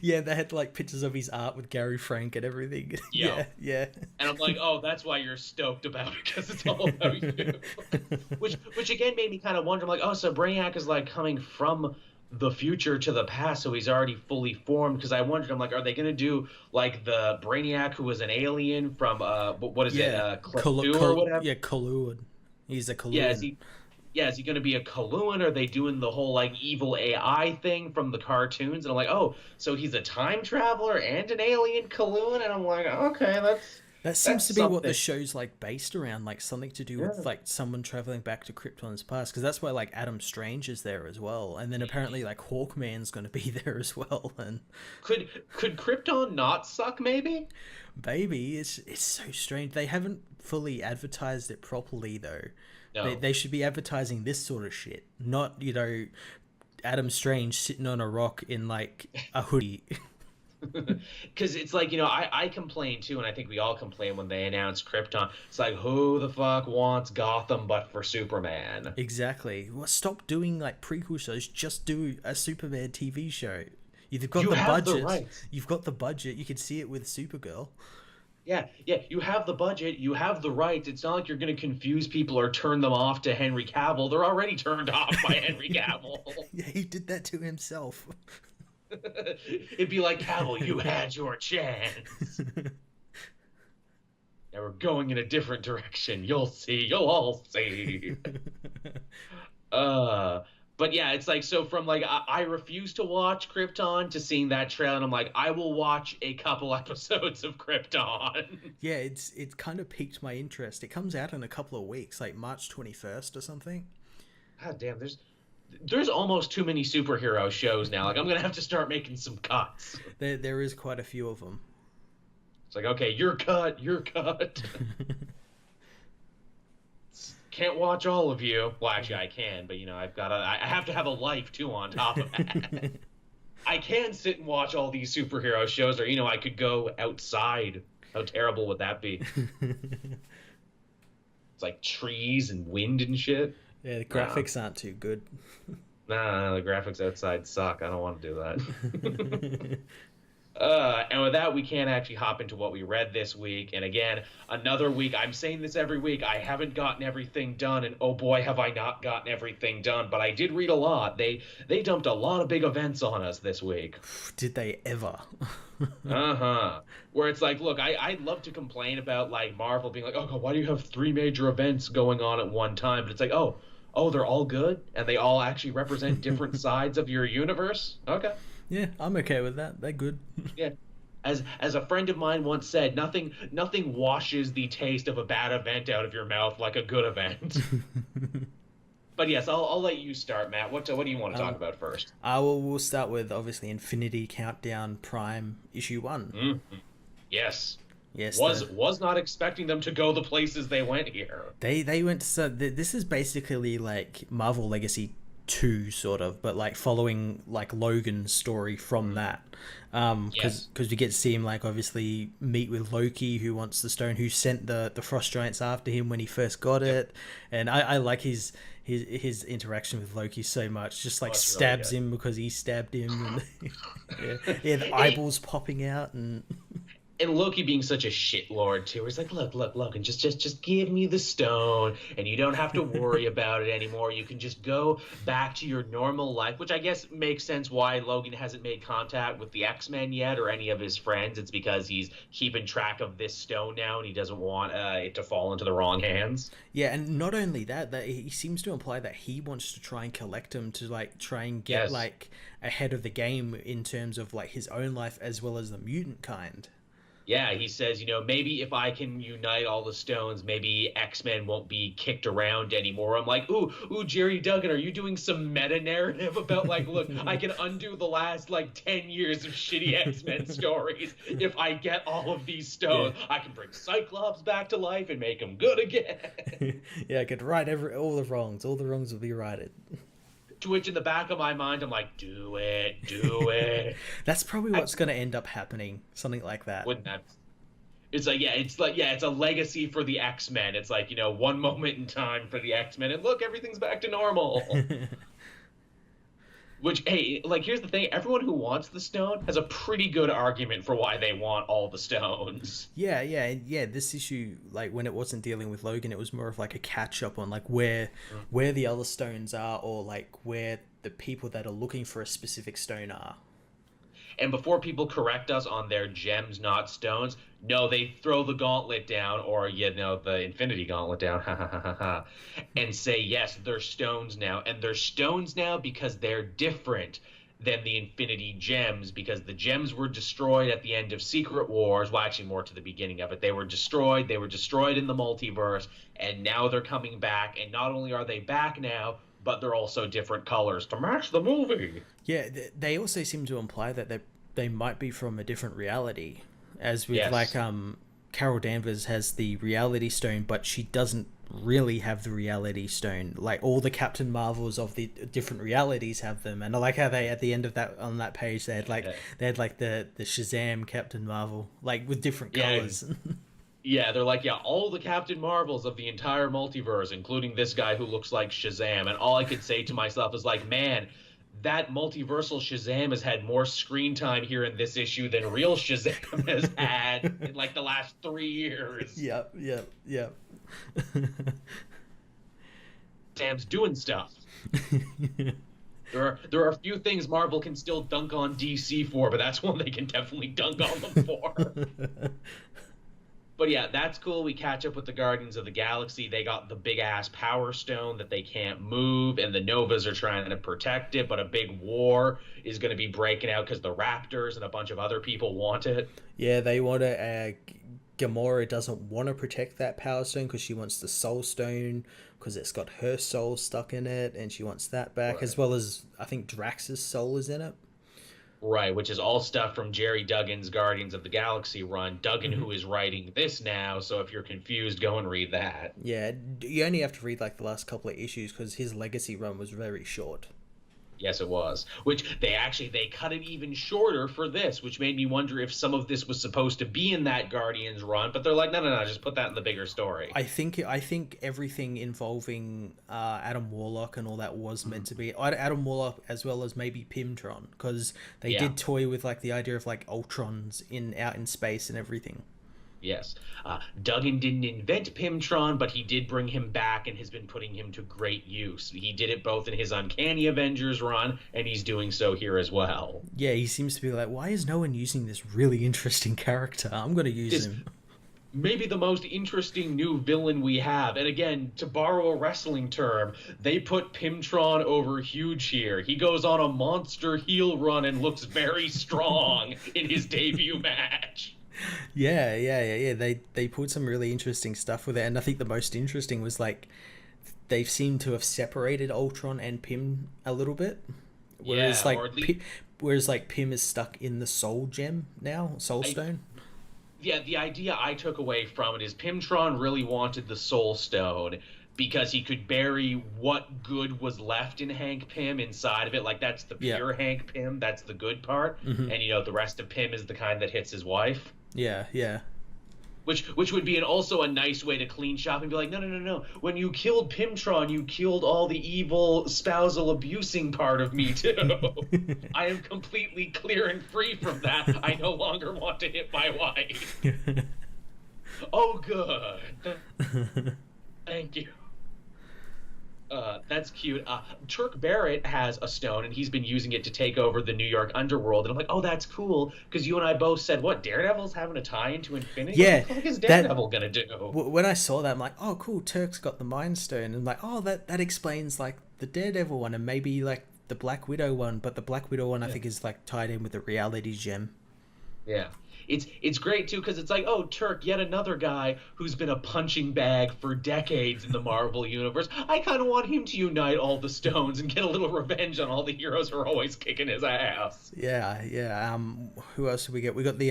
Yeah, they had like pictures of his art with Gary Frank and everything. Yeah. And I'm like, oh, that's why you're stoked about it, because it's all about you. Which again made me kind of wonder, like, oh, so Brainiac is like coming from the future to the past, so he's already fully formed. Because I wondered, I'm like, are they going to do like the Brainiac who was an alien from what is it, Cthulhu or whatever? Yeah, Cthulhu. He's a Cthulhu. Is he going to be a Cthulhu? Are they doing the whole like evil AI thing from the cartoons? And I'm like, oh, so he's a time traveler and an alien Cthulhu? And I'm like, okay, that seems to be something. What the show's like based around, like something to do with like someone traveling back to Krypton's past, because that's why like Adam Strange is there as well, and then apparently like Hawkman's going to be there as well. And could Krypton not suck? Maybe it's so strange. They haven't fully advertised it properly though. No. They should be advertising this sort of shit, not Adam Strange sitting on a rock in like a hoodie. Because it's like, I complain too, and I think we all complain when they announce Krypton. It's like, who the fuck wants Gotham but for Superman? Exactly. Well, stop doing like prequel shows. Just do a Superman TV show. You've got the budget. You've got the budget. You can see it with Supergirl. Yeah, you have the budget, you have the rights. It's not like you're going to confuse people or turn them off to Henry Cavill. They're already turned off by Henry Cavill. Yeah, he did that to himself. It'd be like, Cavill, you had your chance. Now we're going in a different direction. You'll see. You'll all see. But yeah, it's like, so from like, I refuse to watch Krypton to seeing that trailer, and I'm like, I will watch a couple episodes of Krypton. Yeah, it kind of piqued my interest. It comes out in a couple of weeks, like March 21st or something. God damn, there's almost too many superhero shows now. Like, I'm gonna have to start making some cuts. There is quite a few of them. It's like, okay, you're cut. Can't watch all of you. Well, actually, I can, but I have to have a life too on top of that. I can sit and watch all these superhero shows, or I could go outside. How terrible would that be? It's like trees and wind and shit. Yeah, the graphics aren't too good. Nah, the graphics outside suck. I don't want to do that. And with that, we can't actually hop into what we read this week. And again, another week. I'm saying this every week. I haven't gotten everything done, and oh boy, have I not gotten everything done. But I did read a lot. They dumped a lot of big events on us this week. Did they ever? Where it's like, look, I'd love to complain about like Marvel being like, oh God, why do you have 3 major events going on at one time? But it's like, oh, they're all good, and they all actually represent different sides of your universe. Okay. Yeah, I'm okay with that. They're good. Yeah. As a friend of mine once said, nothing washes the taste of a bad event out of your mouth like a good event. But yes, I'll let you start, Matt. What do you want to talk about first? We'll start with obviously Infinity Countdown Prime issue 1. Mm-hmm. Yes. Yes. Was not expecting them to go the places they went here. They went. So this is basically like Marvel Legacy 2 sort of, but like following like Logan's story from that, because we get to see him like obviously meet with Loki, who wants the stone, who sent the frost giants after him when he first got it, and I like his interaction with Loki so much, just like stabs him because he stabbed him, and the eyeballs popping out and Loki being such a shitlord too. He's like, look, Logan, just give me the stone, and you don't have to worry about it anymore. You can just go back to your normal life, which I guess makes sense why Logan hasn't made contact with the X-Men yet or any of his friends. It's because he's keeping track of this stone now, and he doesn't want it to fall into the wrong hands. Yeah, and not only that he seems to imply that he wants to try and collect them to like try and get like ahead of the game in terms of like his own life as well as the mutant kind. Yeah, he says, maybe if I can unite all the stones, maybe X-Men won't be kicked around anymore. I'm like, ooh, Jerry Duggan, are you doing some meta-narrative about, like, look, I can undo the last, 10 years of shitty X-Men stories if I get all of these stones. Yeah. I can bring Cyclops back to life and make him good again. Yeah, I could right all the wrongs. All the wrongs will be righted. To which in the back of my mind, I'm like, do it. That's probably what's going to end up happening. Something like that. Wouldn't that? It's it's a legacy for the X-Men. It's like, one moment in time for the X-Men, and look, everything's back to normal. Which, hey, here's the thing. Everyone who wants the stone has a pretty good argument for why they want all the stones. Yeah. This issue, when it wasn't dealing with Logan, it was more of a catch-up on, where the other stones are, or, where the people that are looking for a specific stone are. And before people correct us on their gems, not stones, no, they throw the gauntlet down, or, the Infinity Gauntlet down, and say, yes, they're stones now. And they're stones now because they're different than the Infinity Gems, because the gems were destroyed at the end of Secret Wars. Well, actually, more to the beginning of it. They were destroyed in the multiverse, and now they're coming back. And not only are they back now, but they're also different colors to match the movie. Yeah, they also seem to imply that they might be from a different reality. As with, Carol Danvers has the reality stone, but she doesn't really have the reality stone. All the Captain Marvels of the different realities have them. And I like how they, at the end of that, on that page, they had the Shazam Captain Marvel, with different colors. Yeah, they're all the Captain Marvels of the entire multiverse, including this guy who looks like Shazam. And all I could say to myself is man, that multiversal Shazam has had more screen time here in this issue than real Shazam has had in the last 3 years. Yep. Sam's doing stuff. There are a few things Marvel can still dunk on DC for, but that's one they can definitely dunk on them for. But yeah, that's cool. We catch up with the Guardians of the Galaxy. They got the big-ass Power Stone that they can't move, and the Novas are trying to protect it, but a big war is going to be breaking out because the Raptors and a bunch of other people want it. Yeah, they want to... Gamora doesn't want to protect that Power Stone because she wants the Soul Stone because it's got her soul stuck in it, and she wants that back, as well as, I think, Drax's soul is in it. Right, which is all stuff from Jerry Duggan's Guardians of the Galaxy run. Duggan, who is writing this now, so if you're confused, go and read that. Yeah, you only have to read the last couple of issues because his Legacy run was very short. Yes, it was. Which they cut it even shorter for this, which made me wonder if some of this was supposed to be in that Guardians run, but they're like, no, just put that in the bigger story. I think everything involving Adam Warlock and all that was meant to be Adam Warlock, as well as maybe Pimtron, because they did toy with like the idea of like Ultrons out in space and everything. Yes. Duggan didn't invent Pimtron, but he did bring him back and has been putting him to great use. He did it both in his Uncanny Avengers run, and he's doing so here as well. Yeah, he seems to be like, why is no one using this really interesting character? I'm going to use him. Maybe the most interesting new villain we have. And again, to borrow a wrestling term, they put Pimtron over huge here. He goes on a monster heel run and looks very strong in his debut match. Yeah. They put some really interesting stuff with it, and I think the most interesting was like they seem to have separated Ultron and Pym a little bit, whereas Pym is stuck in the Soul Gem now, Soul Stone. The idea I took away from it is Pimtron really wanted the Soul Stone because he could bury what good was left in Hank Pym inside of it. Like, that's the pure Hank Pym, that's the good part, and the rest of Pym is the kind that hits his wife. Yeah. Which would be also a nice way to clean shop and be like, no. When you killed Pimtron, you killed all the evil spousal abusing part of me too. I am completely clear and free from that. I no longer want to hit my wife. Oh, good. Thank you. That's cute. Turk Barrett has a stone, and he's been using it to take over the New York underworld. And I'm like, oh, that's cool, because you and I both said, what, Daredevil's having a tie into Infinity? Yeah. What the fuck is Daredevil gonna do? When I saw that, I'm like, oh, cool, Turk's got the Mind Stone. And I'm like, oh, that explains, like, the Daredevil one, and maybe, like, the Black Widow one. But the Black Widow one, I think, is, like, tied in with the Reality Gem. Yeah. It's great, too, because it's like, oh, Turk, yet another guy who's been a punching bag for decades in the Marvel Universe. I kind of want him to unite all the stones and get a little revenge on all the heroes who are always kicking his ass. Yeah. Who else did we get? We got the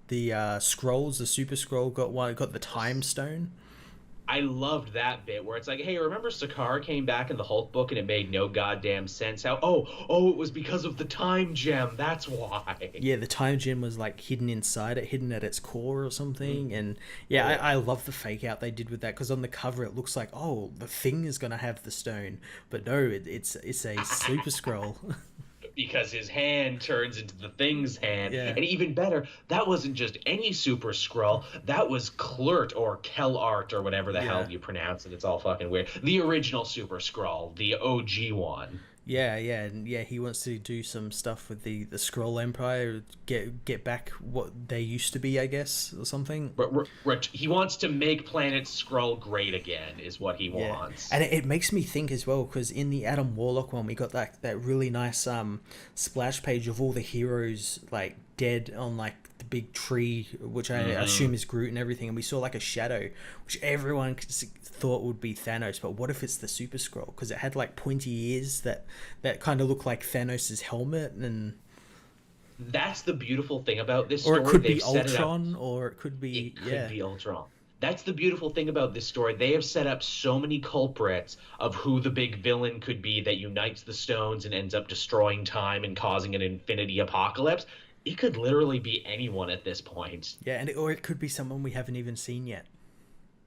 Skrulls, the Super Skrull got the Time Stone. I loved that bit where it's like, hey, remember Sakaar came back in the Hulk book and it made no goddamn sense how, it was because of the time gem, that's why. Yeah, the time gem was like hidden inside it, hidden at its core or something. And I love the fake out they did with that, because on the cover it looks like, oh, the Thing is going to have the stone, but no, it's a Super Skrull. Because his hand turns into the Thing's hand. Yeah. And even better, that wasn't just any Super Skrull. That was Kl'rt or Kel'art or whatever the hell you pronounce it. It's all fucking weird. The original Super Skrull, the OG one. Yeah, he wants to do some stuff with the Skrull Empire, get back what they used to be, I guess, or something. He wants to make planet Skrull great again, is what he wants. And it makes me think as well, because in the Adam Warlock one, we got that really nice splash page of all the heroes like dead on like the big tree, which I assume is Groot and everything, and we saw like a shadow, which everyone thought would be Thanos, but what if it's the Super Skrull? Because it had like pointy ears that kind of look like Thanos's helmet, and that's the beautiful thing about this story. Or it could be Ultron, or it could be Ultron. That's the beautiful thing about this story. They have set up so many culprits of who the big villain could be that unites the stones and ends up destroying time and causing an infinity apocalypse. It could literally be anyone at this point. Yeah, or it could be someone we haven't even seen yet.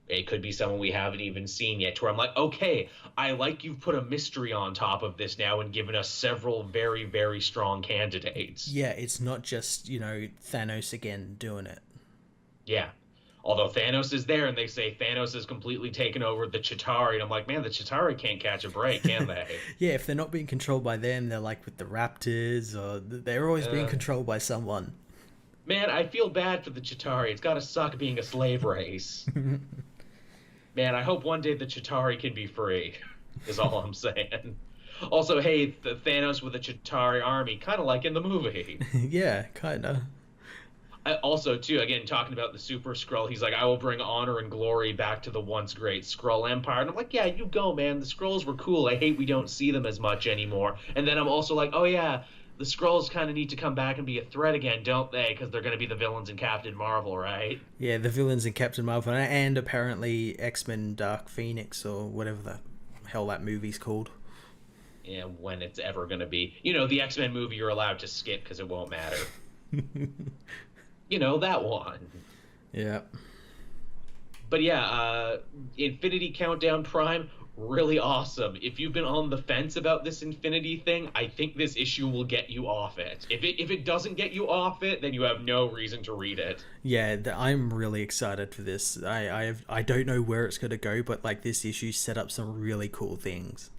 It could be someone we haven't even seen yet, to where I'm like, okay, I like you've put a mystery on top of this now and given us several very, very strong candidates. Yeah, it's not just, Thanos again doing it. Yeah. Although Thanos is there, and they say Thanos has completely taken over the Chitauri, and I'm like, man, the Chitauri can't catch a break, can they? Yeah, if they're not being controlled by them, they're like with the Raptors, or they're always being controlled by someone. Man, I feel bad for the Chitauri. It's gotta suck being a slave race. Man, I hope one day the Chitauri can be free, is all I'm saying. Also, hey, the Thanos with the Chitauri army, kind of like in the movie. Yeah, kind of. Also, too, again, talking about the Super Skrull, he's like, I will bring honor and glory back to the once great Skrull Empire. And I'm like, yeah, you go, man. The Skrulls were cool. I hate we don't see them as much anymore. And then I'm also like, oh, yeah, the Skrulls kind of need to come back and be a threat again, don't they? Because they're going to be the villains in Captain Marvel, right? Yeah, the villains in Captain Marvel, and apparently X-Men Dark Phoenix, or whatever the hell that movie's called. Yeah, when it's ever going to be. The X-Men movie you're allowed to skip because it won't matter. That one. Yeah. But yeah, Infinity Countdown Prime, really awesome. If you've been on the fence about this Infinity thing, I think this issue will get you off it. If it doesn't get you off it, then you have no reason to read it. Yeah, I'm really excited for this. I don't know where it's going to go, but like this issue set up some really cool things.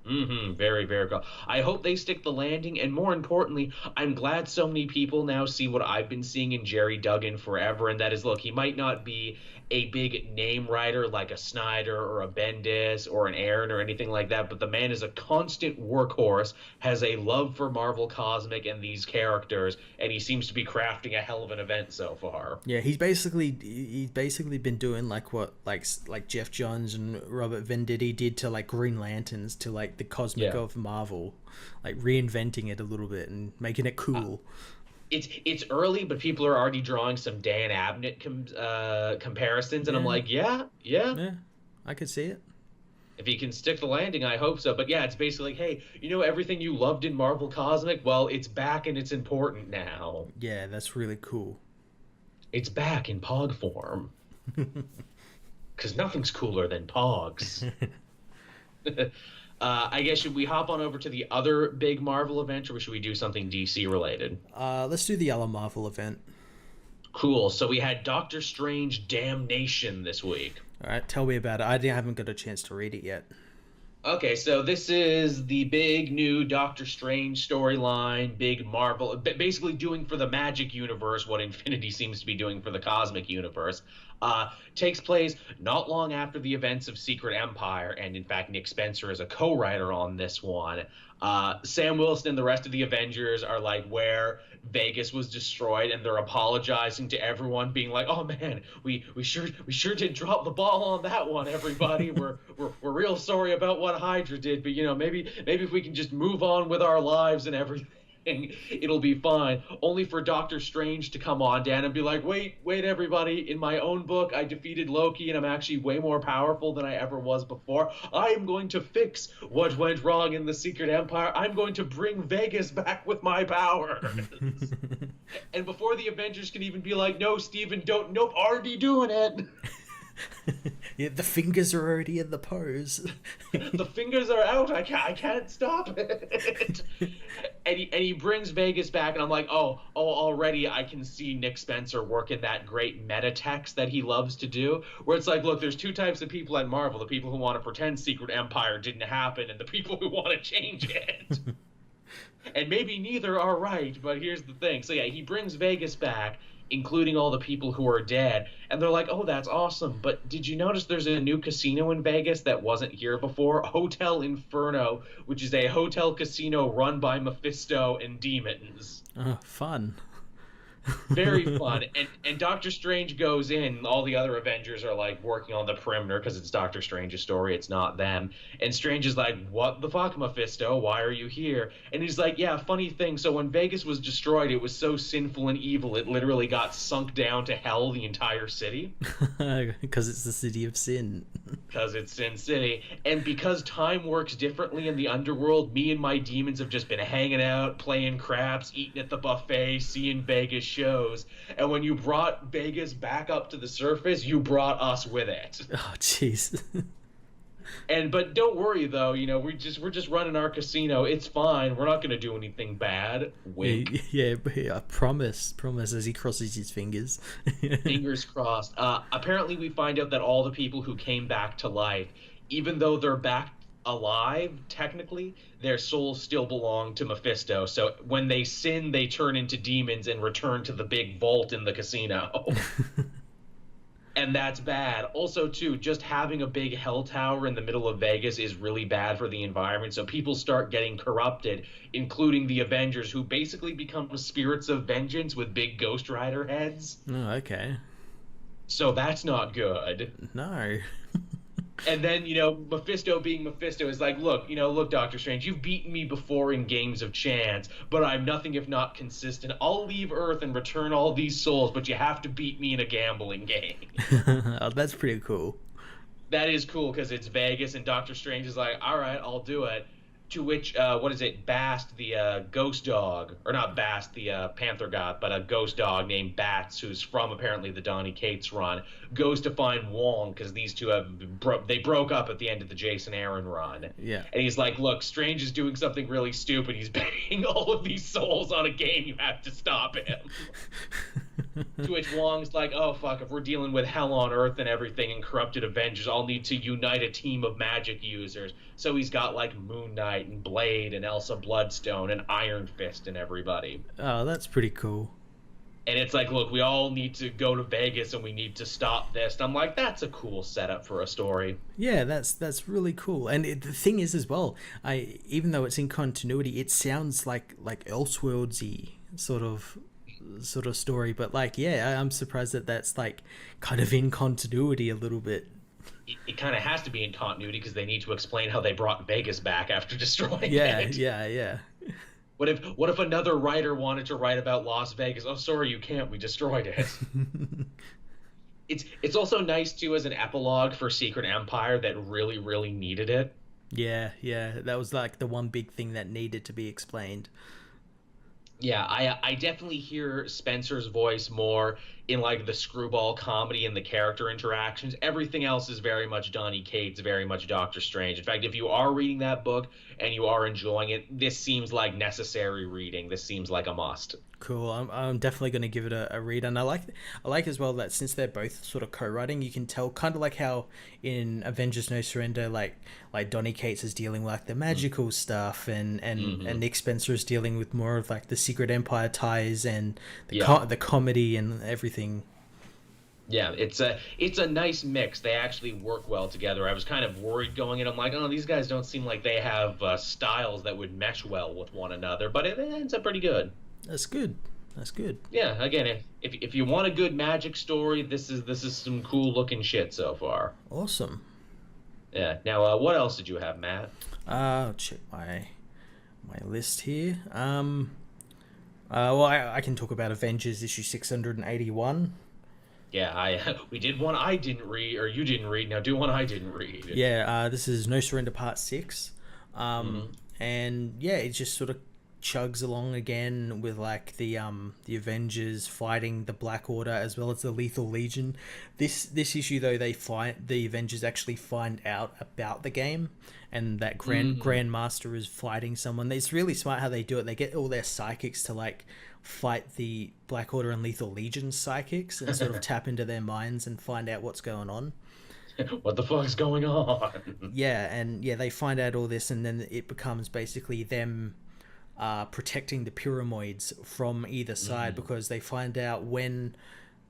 Very, very cool. I hope they stick the landing, and more importantly, I'm glad so many people now see what I've been seeing in Jerry Duggan forever, and that is, look, he might not be a big name writer like a Snyder or a Bendis or an Aaron or anything like that, but the man is a constant workhorse, has a love for Marvel Cosmic and these characters, and he seems to be crafting a hell of an event so far. Yeah, he's basically been doing like what like Jeff Johns and Robert Venditti did to like Green Lanterns to like the Cosmic of Marvel, like reinventing it a little bit and making it cool. It's early, but people are already drawing some Dan Abnett comparisons, and I'm like, yeah, I could see it. If he can stick the landing, I hope so. But yeah, it's basically, hey, everything you loved in Marvel Cosmic, well, it's back and it's important now. Yeah, that's really cool. It's back in Pog form. Because nothing's cooler than Pogs. I guess, should we hop on over to the other big Marvel event, or should we do something DC related? Let's do the other Marvel event. Cool. So we had Doctor Strange Damnation this week. All right, tell me about it. I haven't got a chance to read it yet. Okay, so this is the big new Doctor Strange storyline, big Marvel, basically doing for the Magic Universe what Infinity seems to be doing for the Cosmic Universe. Takes place not long after the events of Secret Empire, and in fact Nick Spencer is a co-writer on this one. Sam Wilson and the rest of the Avengers are like where Vegas was destroyed, and they're apologizing to everyone, being like, "Oh man, we sure did drop the ball on that one, everybody. We're real sorry about what Hydra did, but maybe if we can just move on with our lives and everything, it'll be fine." Only for Doctor Strange to come on down and be like, wait, everybody, in my own book, I defeated Loki and I'm actually way more powerful than I ever was before. I am going to fix what went wrong in the Secret Empire. I'm going to bring Vegas back with my powers. And before the Avengers can even be like, no, Steven, don't, nope, already doing it. Yeah, the fingers are already in the pose. The fingers are out. I can't stop it. And he brings Vegas back, and I'm like, oh, already I can see Nick Spencer working that great meta text that he loves to do, where it's like, look, there's two types of people at Marvel: the people who want to pretend Secret Empire didn't happen, and the people who want to change it. And maybe neither are right, but here's the thing. So yeah, he brings Vegas back, including all the people who are dead, and they're like, oh, that's awesome, but did you notice there's a new casino in Vegas that wasn't here before? Hotel Inferno, which is a hotel casino run by Mephisto and demons. Oh, fun. Very fun. And Doctor Strange goes in. All the other Avengers are like working on the perimeter because it's Doctor Strange's story. It's not them. And Strange is like, what the fuck, Mephisto? Why are you here? And he's like, yeah, funny thing. So when Vegas was destroyed, it was so sinful and evil, it literally got sunk down to hell, the entire city. Because it's the city of sin. Because it's Sin City. And because time works differently in the underworld, me and my demons have just been hanging out, playing craps, eating at the buffet, seeing Vegas shows. And when you brought Vegas back up to the surface, you brought us with it. Oh, jeez. But don't worry though, we're just running our casino. It's fine. We're not going to do anything bad. Wink. Yeah, promise as he crosses his fingers. Fingers crossed. Apparently we find out that all the people who came back to life, even though they're back alive, technically, their souls still belong to Mephisto. So when they sin, they turn into demons and return to the big vault in the casino. And that's bad. Also, too, just having a big hell tower in the middle of Vegas is really bad for the environment. So people start getting corrupted, including the Avengers, who basically become spirits of vengeance with big Ghost Rider heads. Oh, okay. So that's not good. No. And then, Mephisto being Mephisto is like, look, Doctor Strange, you've beaten me before in games of chance, but I'm nothing if not consistent. I'll leave Earth and return all these souls, but you have to beat me in a gambling game. Oh, that's pretty cool. That is cool because it's Vegas, and Doctor Strange is like, all right, I'll do it. To which, what is it? Bast, the ghost dog, or not Bast, the Panther god, but a ghost dog named Bats, who's from apparently the Donny Cates run, goes to find Wong because these two they broke up at the end of the Jason Aaron run. Yeah. And he's like, "Look, Strange is doing something really stupid. He's betting all of these souls on a game. You have to stop him." To which Wong's like, "Oh fuck! If we're dealing with hell on earth and everything and corrupted Avengers, I'll need to unite a team of magic users." So he's got like Moon Knight and Blade and Elsa Bloodstone and Iron Fist and everybody. Oh, that's pretty cool. And it's like, look, we all need to go to Vegas and we need to stop this. And I'm like, that's a cool setup for a story. Yeah, that's really cool. And the thing is as well, even though it's in continuity, it sounds like Elseworldsy sort of story. But like, yeah, I'm surprised that that's like kind of in continuity a little bit. It kind of has to be in continuity because they need to explain how they brought Vegas back after destroying it. Yeah. What if another writer wanted to write about Las Vegas? Oh, sorry, you can't. We destroyed it. It's also nice too as an epilogue for Secret Empire that really, really needed it. Yeah. That was like the one big thing that needed to be explained. Yeah, I definitely hear Spencer's voice more in like the screwball comedy and the character interactions. Everything else is very much Donny Cates, very much Doctor Strange. In fact, if you are reading that book and you are enjoying it, this seems like necessary reading. This seems like a must. Cool. I'm definitely going to give it a read, and I like as well that since they're both sort of co-writing, you can tell kind of like how in Avengers No Surrender, like Donny Cates is dealing with like the magical stuff, and Nick Spencer is dealing with more of like the Secret Empire ties and the comedy and everything. Yeah, it's a nice mix. They actually work well together. I was kind of worried going in. I'm like, oh, these guys don't seem like they have styles that would mesh well with one another, but it ends up pretty good. That's good. Yeah, again, if you want a good magic story, this is some cool looking shit so far. Awesome. Yeah. Now, what else did you have, Matt? I'll check my list here. Well, I can talk about Avengers issue 681. Yeah, we did one I didn't read, or you didn't read. Now do one I didn't read. Yeah, this is No Surrender Part 6. And yeah, it just sort of chugs along again with like the Avengers fighting the Black Order as well as the Lethal Legion. This issue though, the Avengers actually find out about the game, and that Grandmaster is fighting someone. It's really smart how they do it. They get all their psychics to like fight the Black Order and Lethal Legion psychics and sort of tap into their minds and find out what's going on. What the fuck's going on? Yeah, they find out all this, and then it becomes basically them protecting the Pyramoids from either side, because they find out when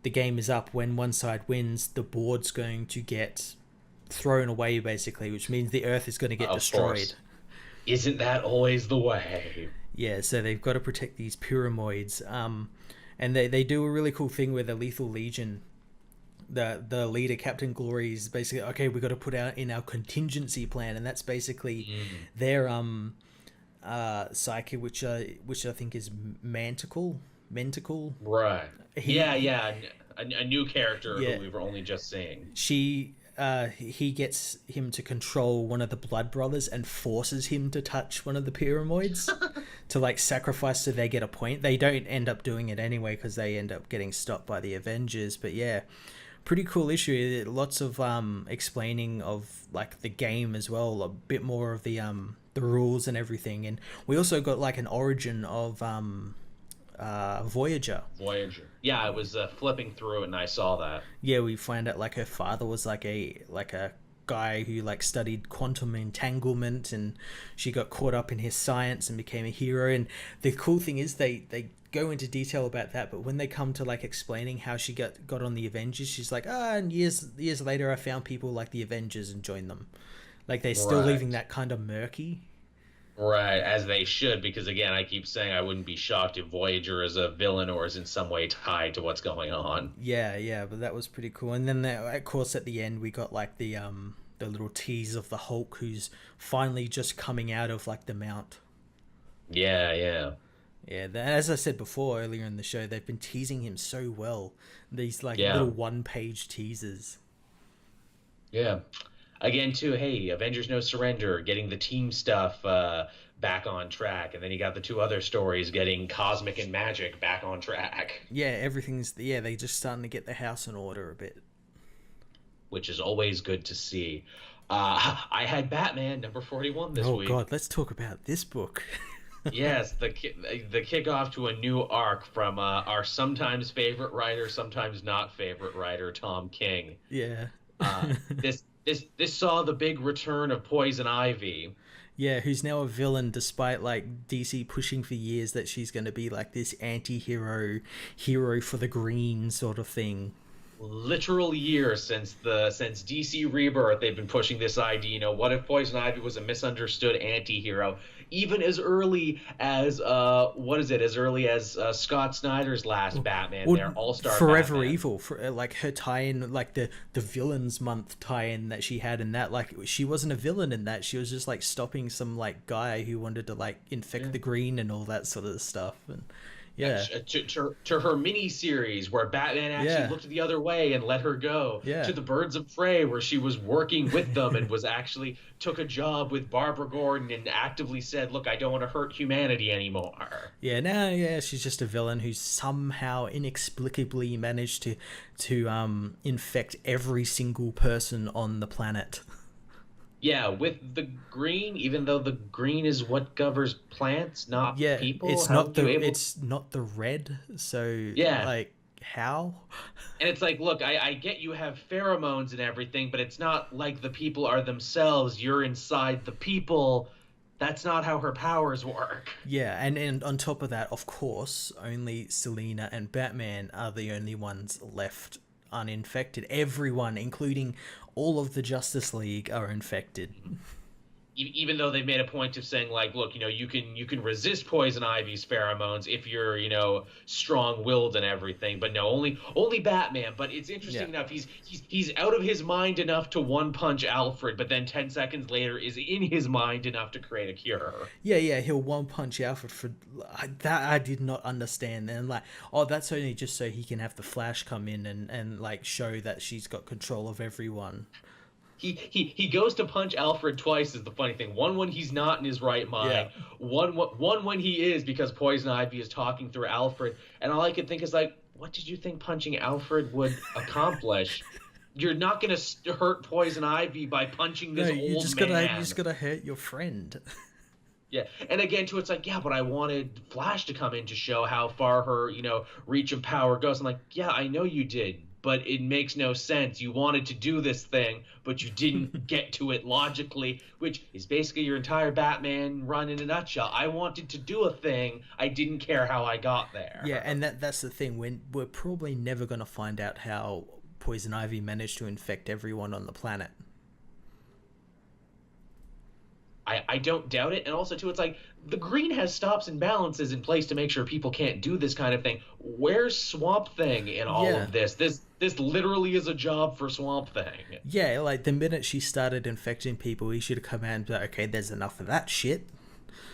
the game is up, when one side wins, the board's going to get thrown away, basically, which means the Earth is going to get destroyed. Course. Isn't that always the way? Yeah, so they've got to protect these Pyramoids. And they do a really cool thing where the Lethal Legion, the leader, Captain Glory, is basically, okay, we've got to put out in our contingency plan, and that's basically their psyche, which I think is Mentacle. Right. A new character who we were only just seeing. He gets him to control one of the Blood Brothers and forces him to touch one of the Pyramoids to like sacrifice so they get a point. They don't end up doing it anyway because they end up getting stopped by the Avengers. But yeah, pretty cool issue. Lots of explaining of like the game as well, a bit more of the rules and everything. And we also got like an origin of Voyager. Yeah, I was flipping through it and I saw that. Yeah, we find out like her father was like a guy who like studied quantum entanglement, and she got caught up in his science and became a hero. And the cool thing is they go into detail about that, but when they come to like explaining how she got on the Avengers, she's like, and years later I found people like the Avengers and joined them. Like they're still leaving that kind of murky. Right, as they should, because again, I keep saying I wouldn't be shocked if Voyager is a villain or is in some way tied to what's going on. Yeah, but that was pretty cool. And then, of course, at the end, we got like the little tease of the Hulk, who's finally just coming out of like the mount. Yeah. As I said before earlier in the show, they've been teasing him so well. These like little one-page teasers. Yeah. again too, hey, Avengers No Surrender, getting the team stuff back on track, and then you got the two other stories getting Cosmic and Magic back on track. Yeah, they just starting to get the house in order a bit. Which is always good to see. I had Batman number 41 this week. Oh God, let's talk about this book. Yes, the kickoff to a new arc from our sometimes favorite writer, sometimes not favorite writer, Tom King. Yeah. This saw the big return of Poison Ivy. Yeah, who's now a villain despite like DC pushing for years that she's going to be like this anti-hero, hero for the green sort of thing. Literal years since DC Rebirth, they've been pushing this idea. You know, what if Poison Ivy was a misunderstood anti-hero? Even as early as as early as Scott Snyder's last Batman, their All-Star Forever Batman. Evil, for like her tie-in, like the Villains Month tie-in that she had in that. Like she wasn't a villain in that; she was just like stopping some like guy who wanted to like infect the green and all that sort of stuff. And yeah, to her mini series where Batman actually looked the other way and let her go. Yeah. To the Birds of Prey where she was working with them and was actually took a job with Barbara Gordon and actively said, "Look, I don't want to hurt humanity anymore." Yeah, now she's just a villain who's somehow inexplicably managed to infect every single person on the planet. Yeah, with the green, even though the green is what governs plants, not people. It's not the red. So like how? And it's like, look, I get you have pheromones and everything, but it's not like the people are themselves. You're inside the people. That's not how her powers work. Yeah, and on top of that, of course, only Selina and Batman are the only ones left uninfected. Everyone, including all of the Justice League, are infected. Even though they've made a point of saying, like, look, you know, you can resist Poison Ivy's pheromones if you're, you know, strong-willed and everything. But no, only Batman. But it's interesting enough. He's out of his mind enough to one-punch Alfred, but then 10 seconds later is in his mind enough to create a cure. Yeah, he'll one-punch Alfred for that. I did not understand. And like, oh, that's only just so he can have the Flash come in and like show that she's got control of everyone. He goes to punch Alfred twice is the funny thing. One when he's not in his right mind. Yeah. One when he is, because Poison Ivy is talking through Alfred. And all I could think is like, what did you think punching Alfred would accomplish? You're not going to hurt Poison Ivy by punching this old man. You just gotta hurt your friend. Yeah, and again, too, it's like, yeah, but I wanted Flash to come in to show how far her, you know, reach of power goes. I'm like, yeah, I know you did, but it makes no sense. You wanted to do this thing, but you didn't get to it logically, which is basically your entire Batman run in a nutshell. I wanted to do a thing. I didn't care how I got there. Yeah, and that's the thing. We're probably never going to find out how Poison Ivy managed to infect everyone on the planet. I don't doubt it. And also, too, it's like the green has stops and balances in place to make sure people can't do this kind of thing. Where's Swamp Thing in all of this? This literally is a job for Swamp Thing. Yeah, like the minute she started infecting people, he should have come out and be like, okay, there's enough of that shit.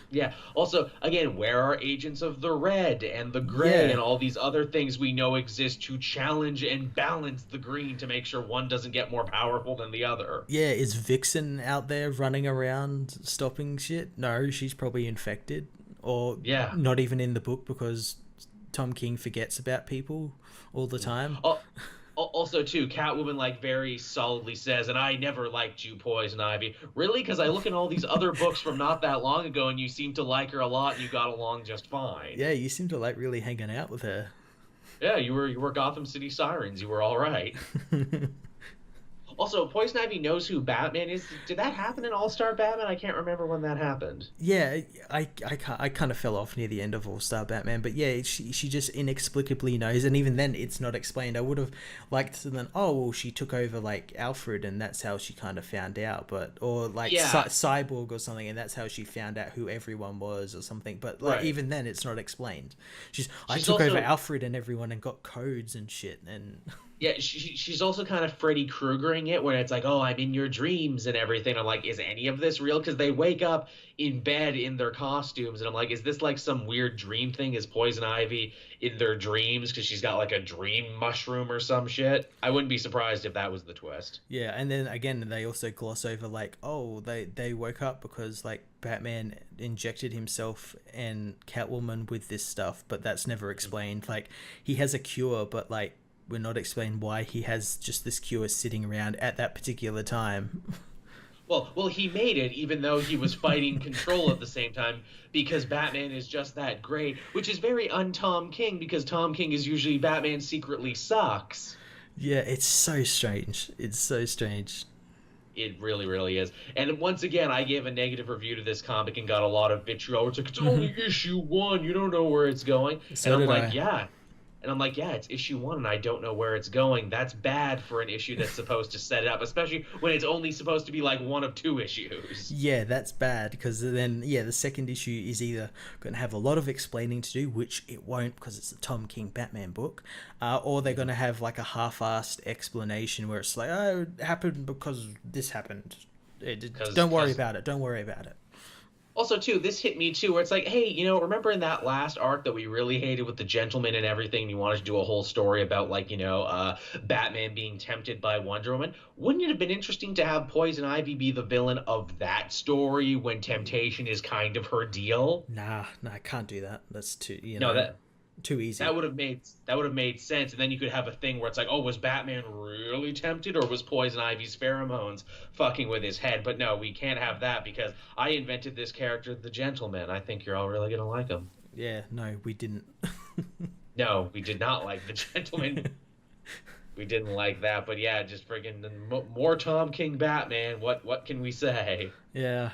Yeah. Also, again, where are Agents of the Red and the Gray and all these other things we know exist to challenge and balance the green to make sure one doesn't get more powerful than the other? Yeah, is Vixen out there running around stopping shit? No, she's probably infected. Or not even in the book because Tom King forgets about people all the time. Also, too, Catwoman, like, very solidly says, and I never liked you, Poison Ivy. Really? Because I look at all these other books from not that long ago, and you seem to like her a lot, and you got along just fine. Yeah, you seem to like really hanging out with her. Yeah, you were Gotham City Sirens. You were all right. Also, Poison Ivy knows who Batman is. Did that happen in All-Star Batman? I can't remember when that happened. Yeah, I kind of fell off near the end of All-Star Batman, but yeah, she just inexplicably knows, and even then, it's not explained. I would have liked to then, oh, well, she took over, like, Alfred, and that's how she kind of found out, or, like, Cyborg or something, and that's how she found out who everyone was or something, but, like, even then, it's not explained. I took over Alfred and everyone and got codes and shit, and... Yeah, she's also kind of Freddy Kruegering it, where it's like, oh, I'm in your dreams and everything. I'm like, is any of this real? Because they wake up in bed in their costumes, and I'm like, is this like some weird dream thing? Is Poison Ivy in their dreams because she's got like a dream mushroom or some shit? I wouldn't be surprised if that was the twist. Yeah, and then again, they also gloss over like, oh, they woke up because like Batman injected himself and Catwoman with this stuff, but that's never explained. Like, he has a cure, but like, we're not explained why he has just this cure sitting around at that particular time. Well, he made it even though he was fighting Control at the same time because Batman is just that great, which is very un-Tom King because Tom King is usually Batman secretly sucks. Yeah, it's so strange. It's so strange. It really, really is. And once again, I gave a negative review to this comic and got a lot of vitriol. It's like, it's only issue 1. You don't know where it's going. So and I'm like, I. yeah. And I'm like, yeah, it's issue 1, and I don't know where it's going. That's bad for an issue that's supposed to set it up, especially when it's only supposed to be like 1 of 2 issues. Yeah, that's bad, because then, yeah, the second issue is either going to have a lot of explaining to do, which it won't because it's a Tom King Batman book, or they're going to have like a half-assed explanation where it's like, oh, it happened because this happened. Don't worry about it. Don't worry about it. Also, too, this hit me, too, where it's like, hey, remember in that last arc that we really hated with the Gentleman and everything, you wanted to do a whole story about, like, Batman being tempted by Wonder Woman? Wouldn't it have been interesting to have Poison Ivy be the villain of that story when temptation is kind of her deal? Nah, I can't do that. That's too, too easy. That would have made sense, and then you could have a thing where it's like, oh, was Batman really tempted, or was Poison Ivy's pheromones fucking with his head? But no, we can't have that because I invented this character, the Gentleman. I think you're all really gonna like him. Yeah, no, we didn't. No, we did not like the Gentleman. We didn't like that, but yeah, just friggin' more Tom King Batman. What can we say? Yeah.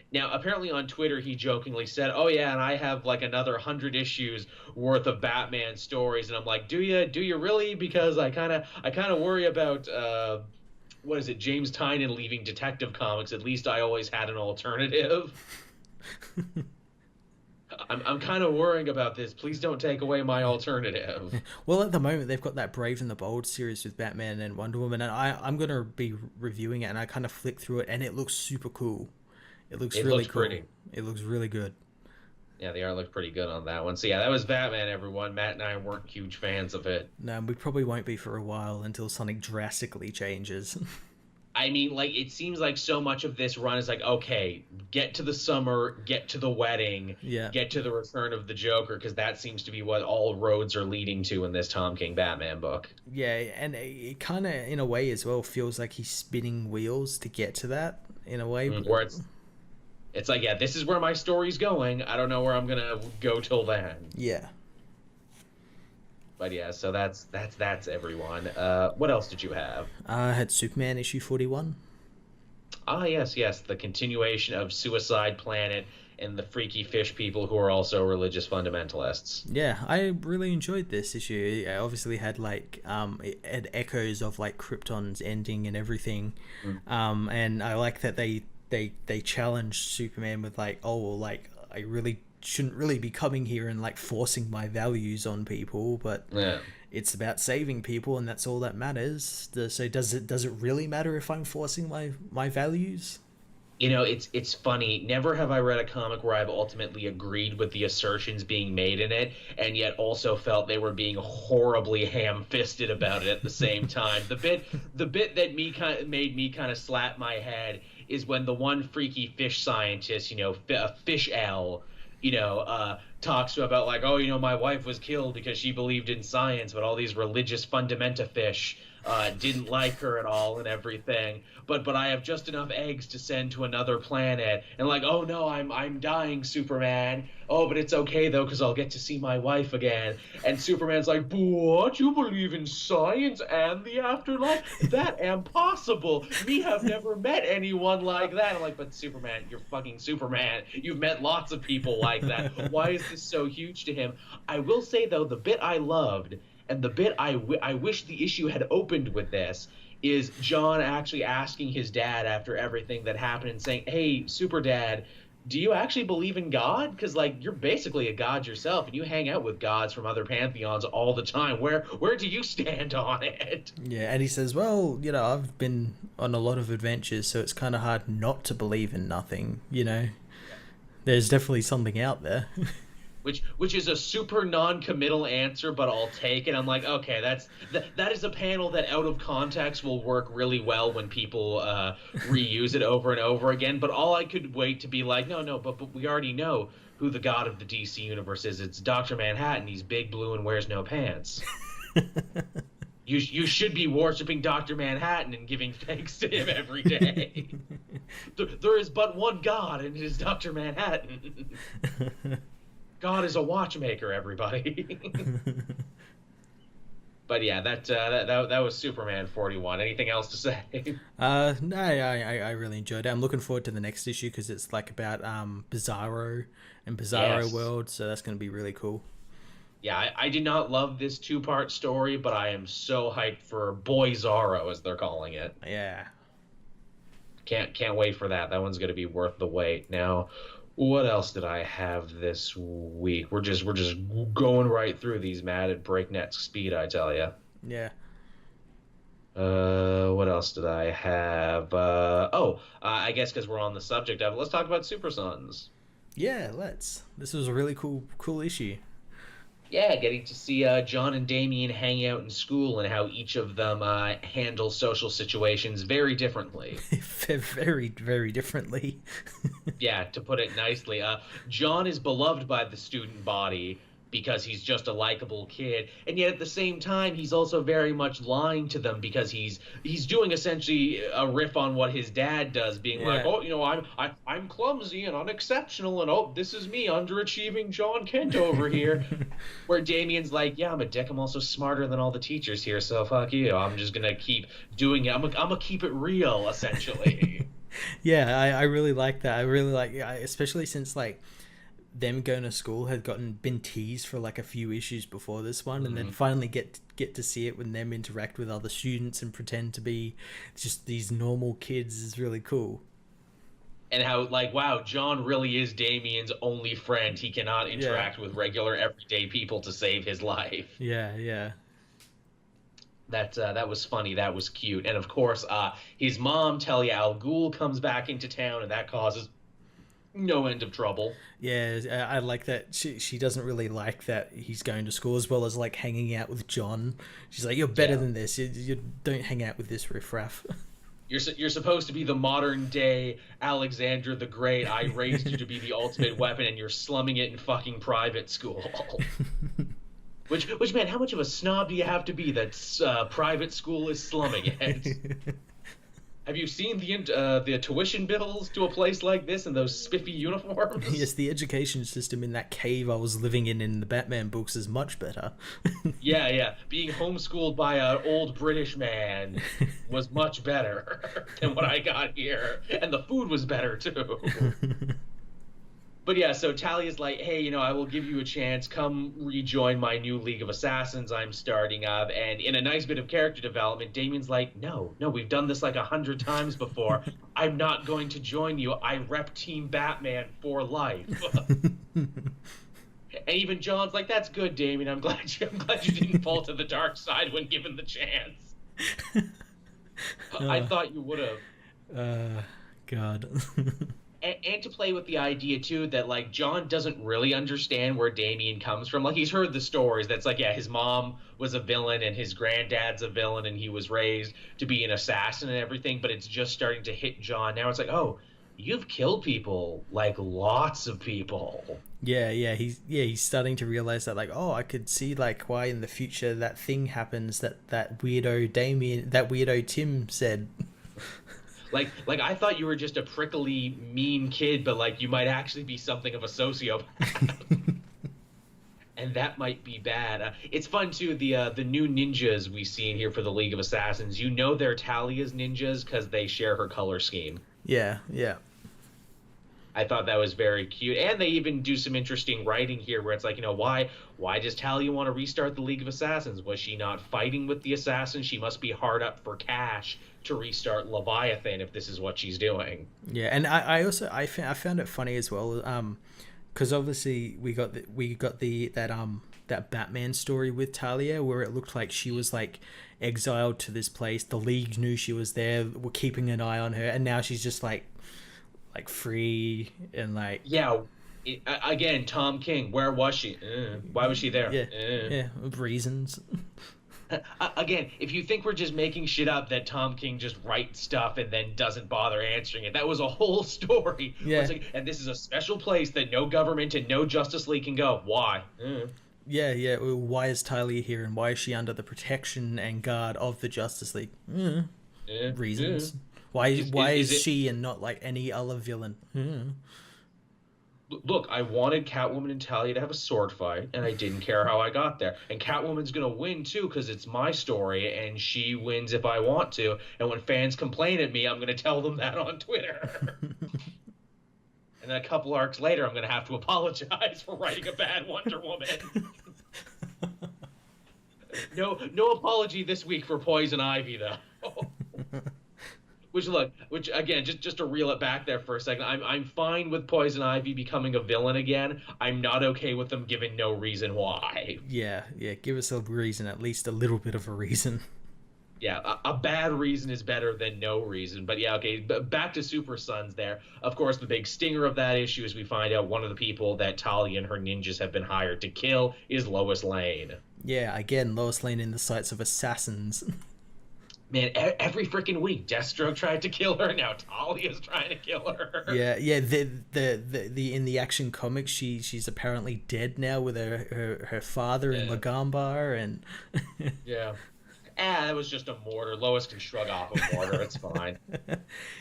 Now, apparently on Twitter, he jokingly said, oh, yeah, and I have like another 100 issues worth of Batman stories. And I'm like, do you really? Because I kind of worry about, what is it, James Tynion leaving Detective Comics. At least I always had an alternative. I'm kind of worrying about this. Please don't take away my alternative. Well, at the moment, they've got that Brave and the Bold series with Batman and Wonder Woman. And I'm going to be reviewing it, and I kind of flick through it, and it looks super cool. It looks really cool. Pretty. It looks really good. Yeah, the art looked pretty good on that one. So yeah, that was Batman, everyone. Matt and I weren't huge fans of it. No, we probably won't be for a while until something drastically changes. I mean, like, it seems like so much of this run is like, okay, get to the summer, get to the wedding, get to the return of the Joker, because that seems to be what all roads are leading to in this Tom King Batman book. Yeah, and it kind of, in a way as well, feels like he's spinning wheels to get to that, in a way. Where it's like, yeah, this is where my story's going. I don't know where I'm going to go till then. Yeah. But yeah, so that's everyone. What else did you have? I had Superman issue 41. Ah, yes, the continuation of Suicide Planet and the freaky fish people who are also religious fundamentalists. Yeah, I really enjoyed this issue. It obviously had like it had echoes of like Krypton's ending and everything. And I like that they challenged Superman with like, oh, well, like, I really shouldn't really be coming here and like forcing my values on people, but it's about saving people, and that's all that matters. So does it really matter if I'm forcing my values? It's funny. Never have I read a comic where I've ultimately agreed with the assertions being made in it, and yet also felt they were being horribly ham-fisted about it at the same time. The bit that made me kind of slap my head is when the one freaky fish scientist, Fish L, talks about like, oh, my wife was killed because she believed in science, but all these religious fundamenta fish didn't like her at all and everything. But I have just enough eggs to send to another planet. And like, oh no, I'm dying, Superman. Oh, but it's okay though, because I'll get to see my wife again. And Superman's like, what? You believe in science and the afterlife? That impossible. Me have never met anyone like that. I'm like, but Superman, you're fucking Superman. You've met lots of people like that. Why is this so huge to him? I will say though, the bit I loved, and the bit I wish the issue had opened with this, is John actually asking his dad after everything that happened and saying, hey, Super Dad, do you actually believe in God? Because like you're basically a god yourself, and you hang out with gods from other pantheons all the time. Where do you stand on it? Yeah, and he says, well, I've been on a lot of adventures, so it's kind of hard not to believe in nothing. There's definitely something out there. Which is a super non-committal answer, but I'll take it. I'm like, okay, that is a panel that out of context will work really well when people reuse it over and over again. But all I could wait to be like, no, but we already know who the god of the DC universe is. It's Dr. Manhattan. He's big, blue, and wears no pants. You should be worshiping Dr. Manhattan and giving thanks to him every day. There is but one god, and it is Dr. Manhattan. God is a watchmaker, everybody. But yeah, that was Superman 41. Anything else to say? No, I really enjoyed it. I'm looking forward to the next issue because it's like about Bizarro and Bizarro World, so that's going to be really cool. Yeah, I did not love this 2-part story, but I am so hyped for Boy Zorro, as they're calling it. Yeah. Can't wait for that. That one's going to be worth the wait. Now, what else did I have this week? We're just going right through these, Matt, at breakneck speed, I tell you. Yeah. What else did I have? I guess because we're on the subject of it, let's talk about Super Sons. Yeah, let's. This was a really cool issue. Yeah, getting to see John and Damian hang out in school and how each of them handle social situations very differently. Very, very differently. Yeah, to put it nicely. John is beloved by the student body because he's just a likable kid, and yet at the same time he's also very much lying to them because he's doing essentially a riff on what his dad does, being like, oh, I'm clumsy and unexceptional, and oh, this is me, underachieving John Kent over here. Where Damian's like, yeah, I'm a dick, I'm also smarter than all the teachers here, so fuck you, I'm just gonna keep doing it, I'm gonna keep it real, essentially. Yeah, I really like that. I really like, especially since like them going to school had been teased for like a few issues before this one, and then finally get to see it when them interact with other students and pretend to be just these normal kids is really cool. And how, like, wow, John really is Damian's only friend. He cannot interact with regular everyday people to save his life. Yeah. That was funny. That was cute. And of course, his mom, Talia al Ghul, comes back into town, and that causes no end of trouble. Yeah, I like that. She doesn't really like that he's going to school, as well as like hanging out with John. She's like, you're better than this. You don't hang out with this riffraff. You're supposed to be the modern day Alexander the Great. I raised you to be the ultimate weapon, and you're slumming it in fucking private school. Which man, how much of a snob do you have to be that private school is slumming it? Have you seen the tuition bills to a place like this and those spiffy uniforms? Yes, the education system in that cave I was living in the Batman books is much better. Yeah. Being homeschooled by an old British man was much better than what I got here. And the food was better, too. But yeah, so Talia's like, hey, I will give you a chance. Come rejoin my new League of Assassins I'm starting up. And in a nice bit of character development, Damian's like, no, we've done this like 100 times before. I'm not going to join you. I rep Team Batman for life. And even John's like, that's good, Damian. I'm glad you didn't fall to the dark side when given the chance. I thought you would have. God. And to play with the idea, too, that, like, John doesn't really understand where Damian comes from. Like, he's heard the stories that's like, yeah, his mom was a villain and his granddad's a villain and he was raised to be an assassin and everything, but it's just starting to hit John. Now it's like, oh, you've killed people, like, lots of people. Yeah, he's starting to realize that, like, oh, I could see, like, why in the future that thing happens that weirdo Tim said. Like I thought you were just a prickly, mean kid, but like you might actually be something of a sociopath, and that might be bad. It's fun too. The new ninjas we see in here for the League of Assassins. They're Talia's ninjas because they share her color scheme. Yeah. I thought that was very cute. And they even do some interesting writing here where it's like, why does Talia want to restart the League of Assassins? Was she not fighting with the assassins? She must be hard up for cash to restart Leviathan if this is what she's doing. Yeah, and I found it funny as well, because obviously we got that Batman story with Talia where it looked like she was like exiled to this place. The League knew she was there, were keeping an eye on her, and now she's just like free and like again, Tom King, where was she? Why was she there? Yeah, reasons. Again, if you think we're just making shit up that Tom King just writes stuff and then doesn't bother answering it, that was a whole story. Yeah. Like, and this is a special place that no government and no Justice League can go. Why? Yeah. Why is Talia here, and why is she under the protection and guard of the Justice League? Reasons. Why is she and not like any other villain? Look, I wanted Catwoman and Talia to have a sword fight, and I didn't care how I got there. And Catwoman's gonna win too, because it's my story, and she wins if I want to. And when fans complain at me, I'm gonna tell them that on Twitter. And then a couple arcs later, I'm gonna have to apologize for writing a bad Wonder Woman. No apology this week for Poison Ivy, though. Which again, just to reel it back there for a second, I'm fine with Poison Ivy becoming a villain again. I'm not okay with them giving no reason why. Yeah, give us a reason, at least a little bit of a reason. Yeah, a bad reason is better than no reason. But yeah, okay, back to Super Sons there. Of course, the big stinger of that issue is we find out one of the people that Talia and her ninjas have been hired to kill is Lois Lane. Yeah, again, Lois Lane in the sights of assassins. Man, every freaking week, Deathstroke tried to kill her. Now Talia's trying to kill her. Yeah. The in the Action Comics, she's apparently dead now with her father in Lagambar, and yeah. That was just a mortar. Lois can shrug off a mortar. It's fine.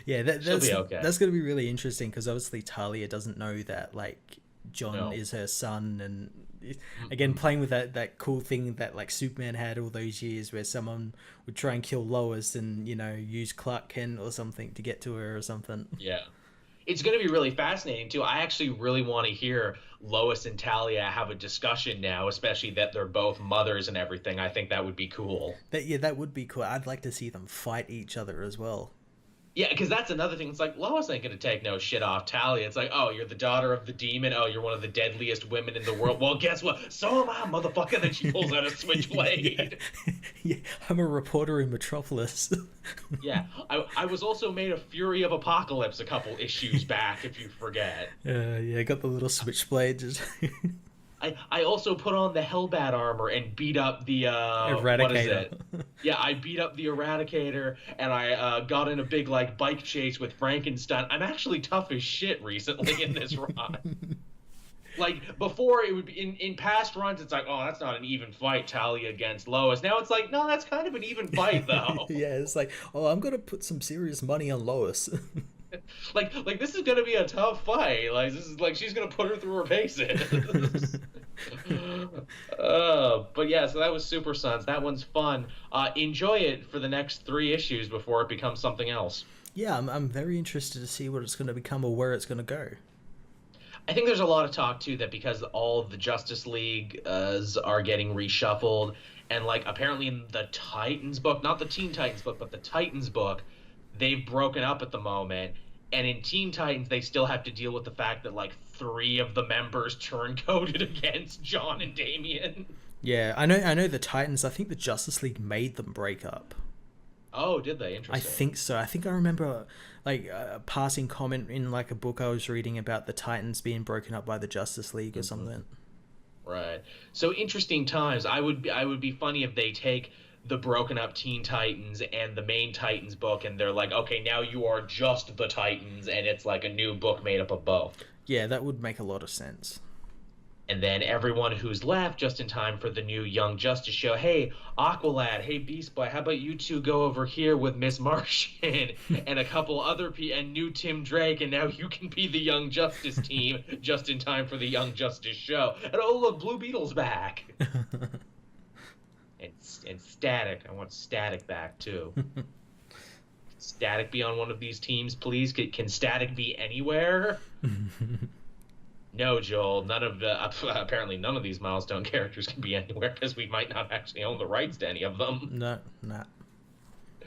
Yeah, she'll be okay. That's going to be really interesting because obviously Talia doesn't know that like John is her son, and again playing with that cool thing that like Superman had all those years where someone would try and kill Lois and use Clark Kent or something to get to her or something. Yeah, it's going to be really fascinating too. I actually really want to hear Lois and Talia have a discussion now, especially that they're both mothers and everything. I think that would be cool. That would be cool. I'd like to see them fight each other as well. Yeah, because that's another thing. It's like, Lois ain't going to take no shit off Talia. It's like, oh, you're the daughter of the demon. Oh, you're one of the deadliest women in the world. Well, guess what? So am I, motherfucker. Then she pulls out a switchblade. Yeah, I'm a reporter in Metropolis. Yeah, I was also made a Fury of Apocalypse a couple issues back, if you forget. Yeah, I got the little switchblade. Just... I also put on the Hellbat armor and beat up the Eradicator. What is it? Yeah, I beat up the Eradicator, and I got in a big like bike chase with Frankenstein. I'm actually tough as shit recently in this run. Like before, it would be in past runs. It's like, oh, that's not an even fight, Talia against Lois. Now it's like, no, that's kind of an even fight though. Yeah, it's like, oh, I'm gonna put some serious money on Lois. like this is gonna be a tough fight. Like this is like she's gonna put her through her paces. But yeah, so that was Super Sons. That one's fun. Enjoy it for the next 3 issues before it becomes something else. Yeah, I'm very interested to see what it's going to become or where it's going to go. I think there's a lot of talk too that because all of the Justice League are getting reshuffled, and like apparently in the Titans book, not the Teen Titans book, but the Titans book, they've broken up at the moment. And in Teen Titans, they still have to deal with the fact that, like, 3 of the members turncoated against John and Damian. Yeah, I know the Titans, I think the Justice League made them break up. Oh, did they? Interesting. I think so. I think I remember, like, a passing comment in, like, a book I was reading about the Titans being broken up by the Justice League or something. Right. So, interesting times. I would be funny if they take the broken up Teen Titans and the main Titans book and they're like, okay, now you are just the Titans, and it's like a new book made up of both. Yeah, that would make a lot of sense. And then everyone who's left just in time for the new Young Justice show. Hey, Aqualad, hey, Beast Boy, how about you two go over here with Miss Martian and a couple other and new Tim Drake, and now you can be the Young Justice team just in time for the Young Justice show. And oh, look, Blue Beetle's back. And Static. I want Static back, too. Static be on one of these teams, please? Can Static be anywhere? No, Joel. None of the apparently none of these Milestone characters can be anywhere because we might not actually own the rights to any of them. No, no.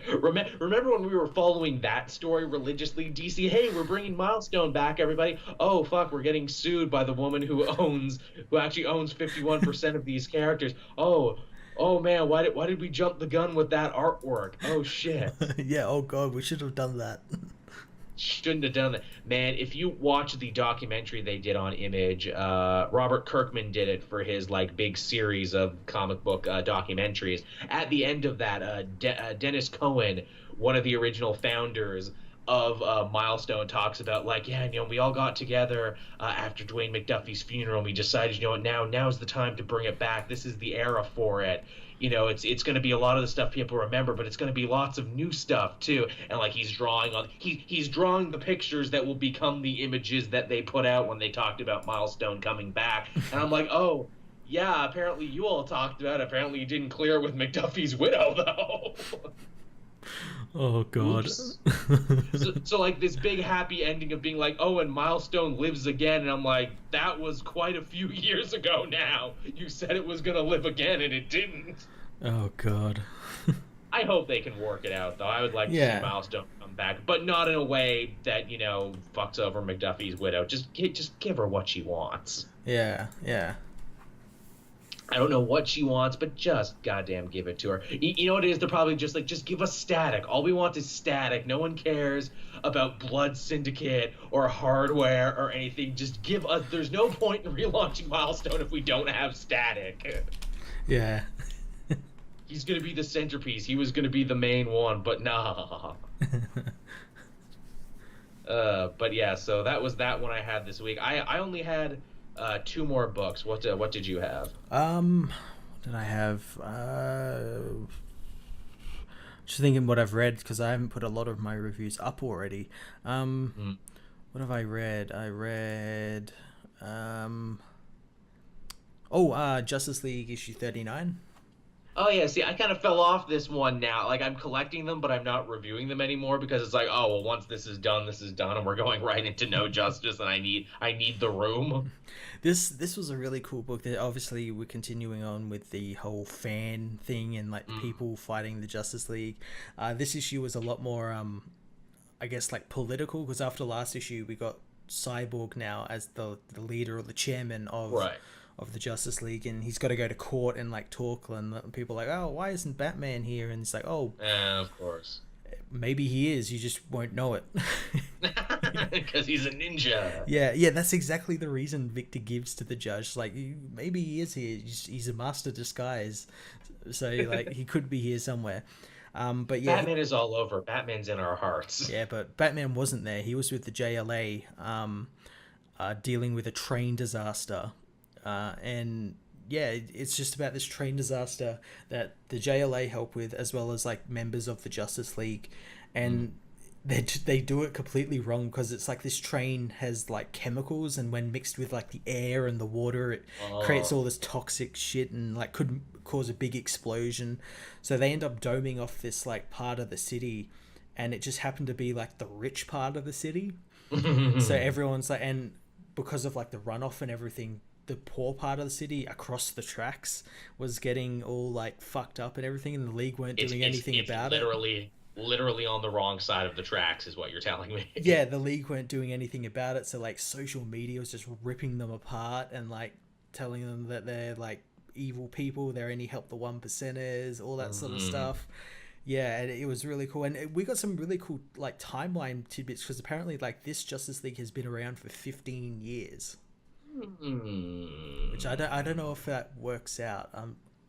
Remember when we were following that story religiously? DC, hey, we're bringing Milestone back, everybody. Oh fuck, we're getting sued by the woman who actually owns 51% of these characters. Oh man, why did we jump the gun with that artwork? Oh shit. Yeah. Oh god, we should have done that. Shouldn't have done that, man. If you watch the documentary they did on Image, Robert Kirkman did it for his like big series of comic book documentaries. At the end of that, Dennis Cohen, one of the original founders of Milestone, talks about like, yeah, we all got together after Dwayne McDuffie's funeral, and we decided, now's the time to bring it back. This is the era for it. It's going to be a lot of the stuff people remember, but it's going to be lots of new stuff too. And like he's drawing the pictures that will become the images that they put out when they talked about Milestone coming back. And I'm like, oh yeah, apparently you all talked about it. Apparently you didn't clear it with McDuffie's widow though. Oh god. so like this big happy ending of being like, oh, and Milestone lives again, and I'm like, that was quite a few years ago now. You said it was gonna live again and it didn't. Oh god. I hope they can work it out though. I would like to see Milestone come back, but not in a way that, fucks over McDuffie's widow. Just give her what she wants. Yeah. I don't know what she wants, but just goddamn give it to her. You know what it is? They're probably just like, just give us Static. All we want is Static. No one cares about Blood Syndicate or Hardware or anything. Just give us... There's no point in relaunching Milestone if we don't have Static. Yeah. He's going to be the centerpiece. He was going to be the main one, but nah. But yeah, so that was that one I had this week. I only had... 2 more books. What did you have? What did I have? Just thinking what I've read because I haven't put a lot of my reviews up already. What have I read? I read Justice League issue 39. Oh yeah, see, I kind of fell off this one now. Like, I'm collecting them, but I'm not reviewing them anymore because it's like, oh well, once this is done, and we're going right into No Justice, and I need the room. This was a really cool book. That obviously we're continuing on with the whole fan thing and like people fighting the Justice League. This issue was a lot more, I guess, like political because after last issue we got Cyborg now as the leader or the chairman of. Right. Of the Justice League, and he's got to go to court and like talk, and people are like, oh, why isn't Batman here? And it's like, oh, of course, maybe he is, you just won't know it because he's a ninja. Yeah, that's exactly the reason Victor gives to the judge, like, maybe he is here, he's a master disguise, so like he could be here somewhere. But yeah, Batman is all over. Batman's in our hearts. Yeah, but Batman wasn't there. He was with the JLA, dealing with a train disaster. And yeah, it's just about this train disaster that the JLA help with, as well as like members of the Justice League, and they do it completely wrong because it's like this train has like chemicals, and when mixed with like the air and the water, it creates all this toxic shit and like could cause a big explosion. So they end up doming off this like part of the city, and it just happened to be like the rich part of the city. So everyone's like, and because of like the runoff and everything, the poor part of the city across the tracks was getting all like fucked up and everything, and the league weren't doing anything about it. Literally on the wrong side of the tracks is what you're telling me. Yeah, the league weren't doing anything about it, so like social media was just ripping them apart and like telling them that they're like evil people, they only help the 1%ers, all that sort of stuff. Yeah, and it was really cool, and we got some really cool like timeline tidbits because apparently like this Justice League has been around for 15 years. Which I don't know if that works out.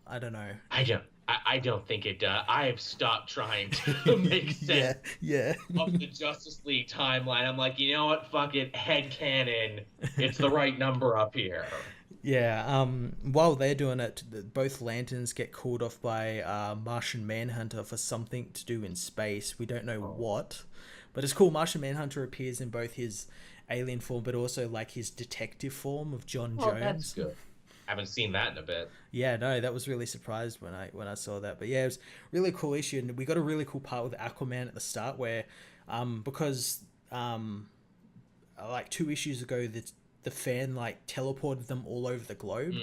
I don't know. I don't think it does. I have stopped trying to make sense of the Justice League timeline. I'm like, you know what? Fuck it. Headcanon. It's the right number up here. Yeah. While they're doing it, both Lanterns get called off by Martian Manhunter for something to do in space. We don't know what, but it's cool. Martian Manhunter appears in both his alien form, but also like his detective form of John Jones. That's good. Haven't seen that in a bit. Yeah, no, that was really surprised when I saw that. But yeah, it was really cool issue, and we got a really cool part with Aquaman at the start where, because like 2 issues ago, the fan like teleported them all over the globe.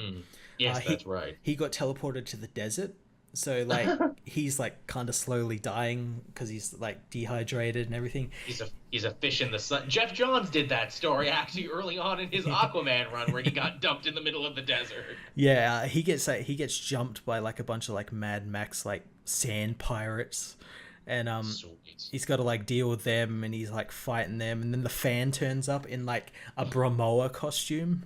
Yes, that's right. He got teleported to the desert, so like he's like kind of slowly dying because he's like dehydrated and everything. He's a fish in the sun. Jeff Johns did that story actually early on in his Aquaman run where he got dumped in the middle of the desert. Yeah, he gets jumped by like a bunch of like Mad Max like sand pirates, and Sweet. he's got to like deal with them, and he's like fighting them, and then the fan turns up in like a Bramoa costume.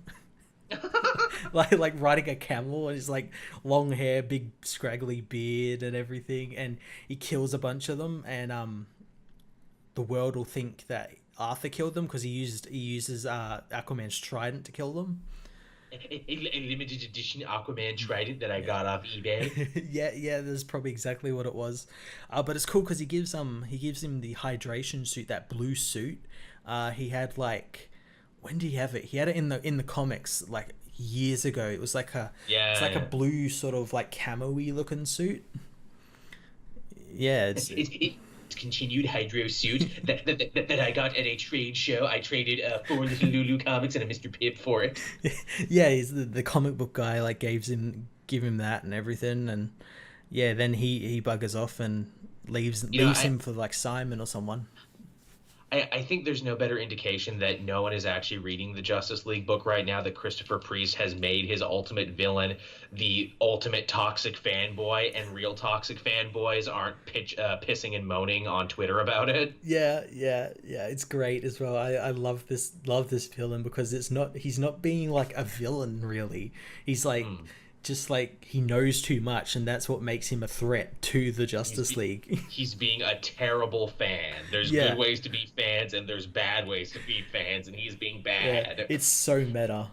like riding a camel, and he's like long hair, big scraggly beard and everything, and he kills a bunch of them, and the world will think that Arthur killed them because he uses Aquaman's trident to kill them. A limited edition Aquaman trident that I got off eBay. yeah, that's probably exactly what it was. But it's cool because he gives him the hydration suit, that blue suit. He had like, when did he have it? He had it in the comics like years ago. It was like it's like a blue sort of like camo-y looking suit. Yeah, it's continued hydro suit that I got at a trade show. I traded 4 little Lulu comics and a Mr. Pip for it. Yeah, he's the comic book guy. Like give him that and everything, and yeah, then he buggers off and leaves him for like Simon or someone. I think there's no better indication that no one is actually reading the Justice League book right now, that Christopher Priest has made his ultimate villain the ultimate toxic fanboy, and real toxic fanboys aren't pissing and moaning on Twitter about it. Yeah, it's great as well. I love this villain because he's not being like a villain really. He's like just like he knows too much, and that's what makes him a threat to the Justice League. He's being a terrible fan. There's good ways to be fans, and there's bad ways to be fans, and he's being bad. Yeah, it's so meta.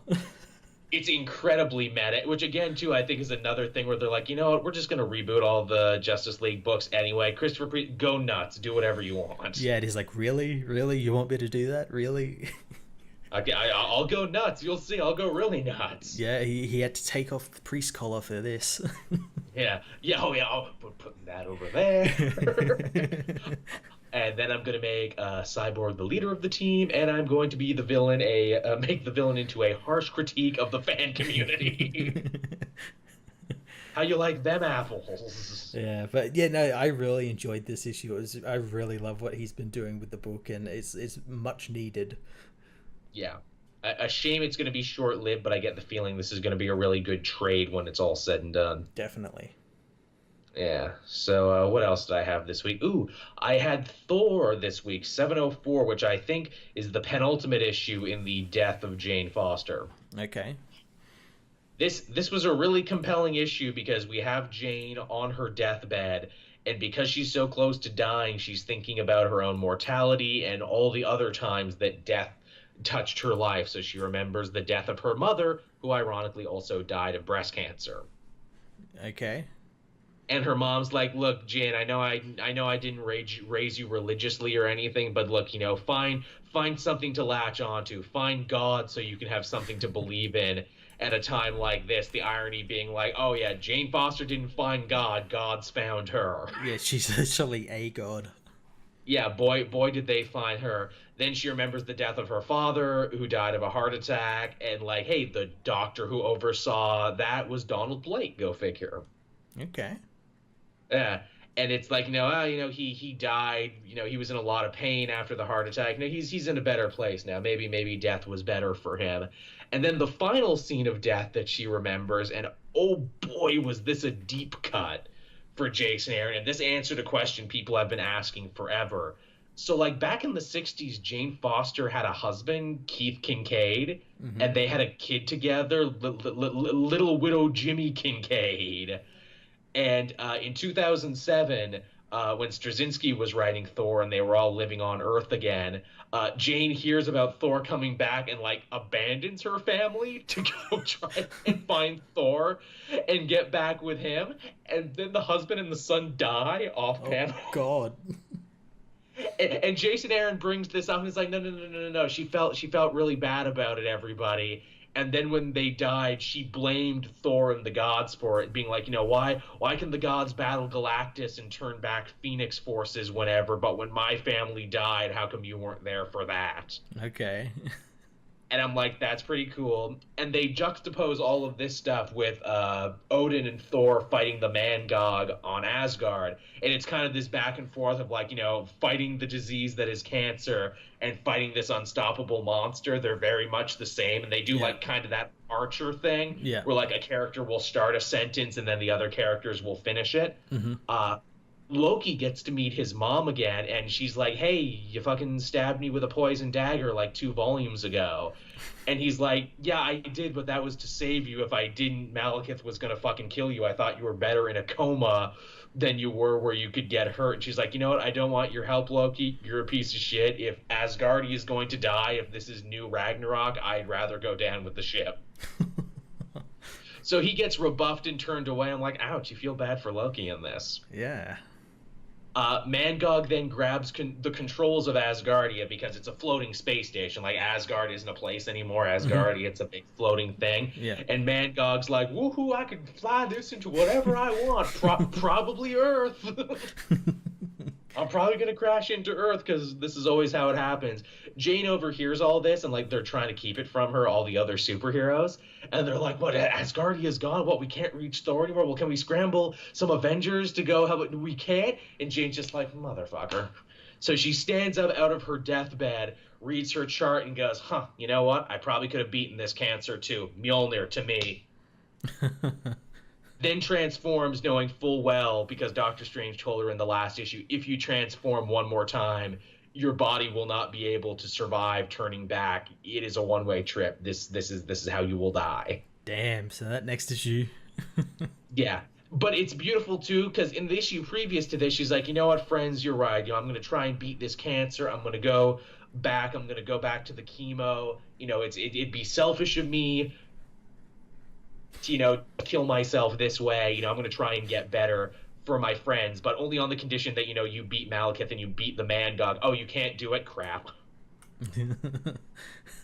It's incredibly meta, which again, too, I think is another thing where they're like, you know what, we're just going to reboot all the Justice League books anyway. Christopher Priest, go nuts. Do whatever you want. Yeah, and he's like, really? Really? You want me to do that? Really? Okay, I'll go nuts. You'll see. I'll go really nuts. Yeah, he had to take off the priest collar for this. Yeah. Oh yeah. I'll put that over there. And then I'm gonna make Cyborg the leader of the team, and I'm going to be the villain. Make the villain into a harsh critique of the fan community. How you like them apples? Yeah, but yeah, no, I really enjoyed this issue. I really love what he's been doing with the book, and it's much needed. Yeah. A shame it's going to be short-lived, but I get the feeling this is going to be a really good trade when it's all said and done. Definitely. Yeah. So what else did I have this week? Ooh, I had Thor this week, 704, which I think is the penultimate issue in the death of Jane Foster. Okay. This was a really compelling issue because we have Jane on her deathbed, and because she's so close to dying, she's thinking about her own mortality and all the other times that death touched her life. So she remembers the death of her mother, who ironically also died of breast cancer. Okay. And her mom's like, look, Jane, I know I didn't raise you religiously or anything, but look, you know, find something to latch onto. Find God so you can have something to believe in at a time like this. The irony being like, oh yeah, Jane Foster didn't find God, God's found her. Yeah, she's actually a god. Yeah, boy did they find her. Then she remembers the death of her father, who died of a heart attack, and like, hey, the doctor who oversaw that was Donald Blake. Go figure. Okay. Yeah, and it's like, he died. He was in a lot of pain after the heart attack. He's in a better place now. Maybe death was better for him. And then the final scene of death that she remembers, and oh boy, was this a deep cut for Jason Aaron. And this answered a question people have been asking forever. So, like, back in the 60s, Jane Foster had a husband, Keith Kincaid, and they had a kid together, little widow Jimmy Kincaid. And in 2007, when Straczynski was writing Thor and they were all living on Earth again, Jane hears about Thor coming back and, like, abandons her family to go try and find Thor and get back with him. And then the husband and the son die off panel. Oh, God. And Jason Aaron brings this up and is like, no. She felt really bad about it, everybody. And then when they died, she blamed Thor and the gods for it, being like, why can the gods battle Galactus and turn back Phoenix forces whenever, but when my family died, how come you weren't there for that? Okay. And I'm like, that's pretty cool. And they juxtapose all of this stuff with Odin and Thor fighting the Man-Gog on Asgard. And it's kind of this back and forth of like, fighting the disease that is cancer and fighting this unstoppable monster. They're very much the same. And they do like kind of that Archer thing where like a character will start a sentence and then the other characters will finish it. Loki gets to meet his mom again, and she's like, hey, you fucking stabbed me with a poison dagger like 2 volumes ago. And he's like, yeah, I did, but that was to save you. If I didn't, Malekith was going to fucking kill you. I thought you were better in a coma than you were where you could get hurt. And she's like, you know what? I don't want your help, Loki. You're a piece of shit. If Asgardia is going to die, if this is new Ragnarok, I'd rather go down with the ship. So he gets rebuffed and turned away. I'm like, ouch, you feel bad for Loki in this. Yeah. Man-Gog then grabs the controls of Asgardia because it's a floating space station. Like, Asgard isn't a place anymore. Asgardia, it's a big floating thing. Yeah. And Man-Gog's like, woohoo, I can fly this into whatever I want. Probably Earth. I'm probably going to crash into Earth because this is always how it happens. Jane overhears all this, and, like, they're trying to keep it from her, all the other superheroes. And they're like, what, Asgardia's gone? What, we can't reach Thor anymore? Well, can we scramble some Avengers to go? How about we can't? And Jane's just like, motherfucker. So she stands up out of her deathbed, reads her chart, and goes, you know what? I probably could have beaten this cancer, too. Mjolnir to me. Then transforms, knowing full well, because Doctor Strange told her in the last issue, if you transform one more time, your body will not be able to survive turning back. It is a one-way trip. This is how you will die. Damn, so that next issue. Yeah. But it's beautiful, too, because in the issue previous to this, she's like, you know what, friends, you're right. I'm going to try and beat this cancer. I'm going to go back. I'm going to go back to the chemo. It'd be selfish of me to, kill myself this way. I'm going to try and get better for my friends, but only on the condition that, you beat Malekith and you beat the Man-Gog. Oh, you can't do it? Crap.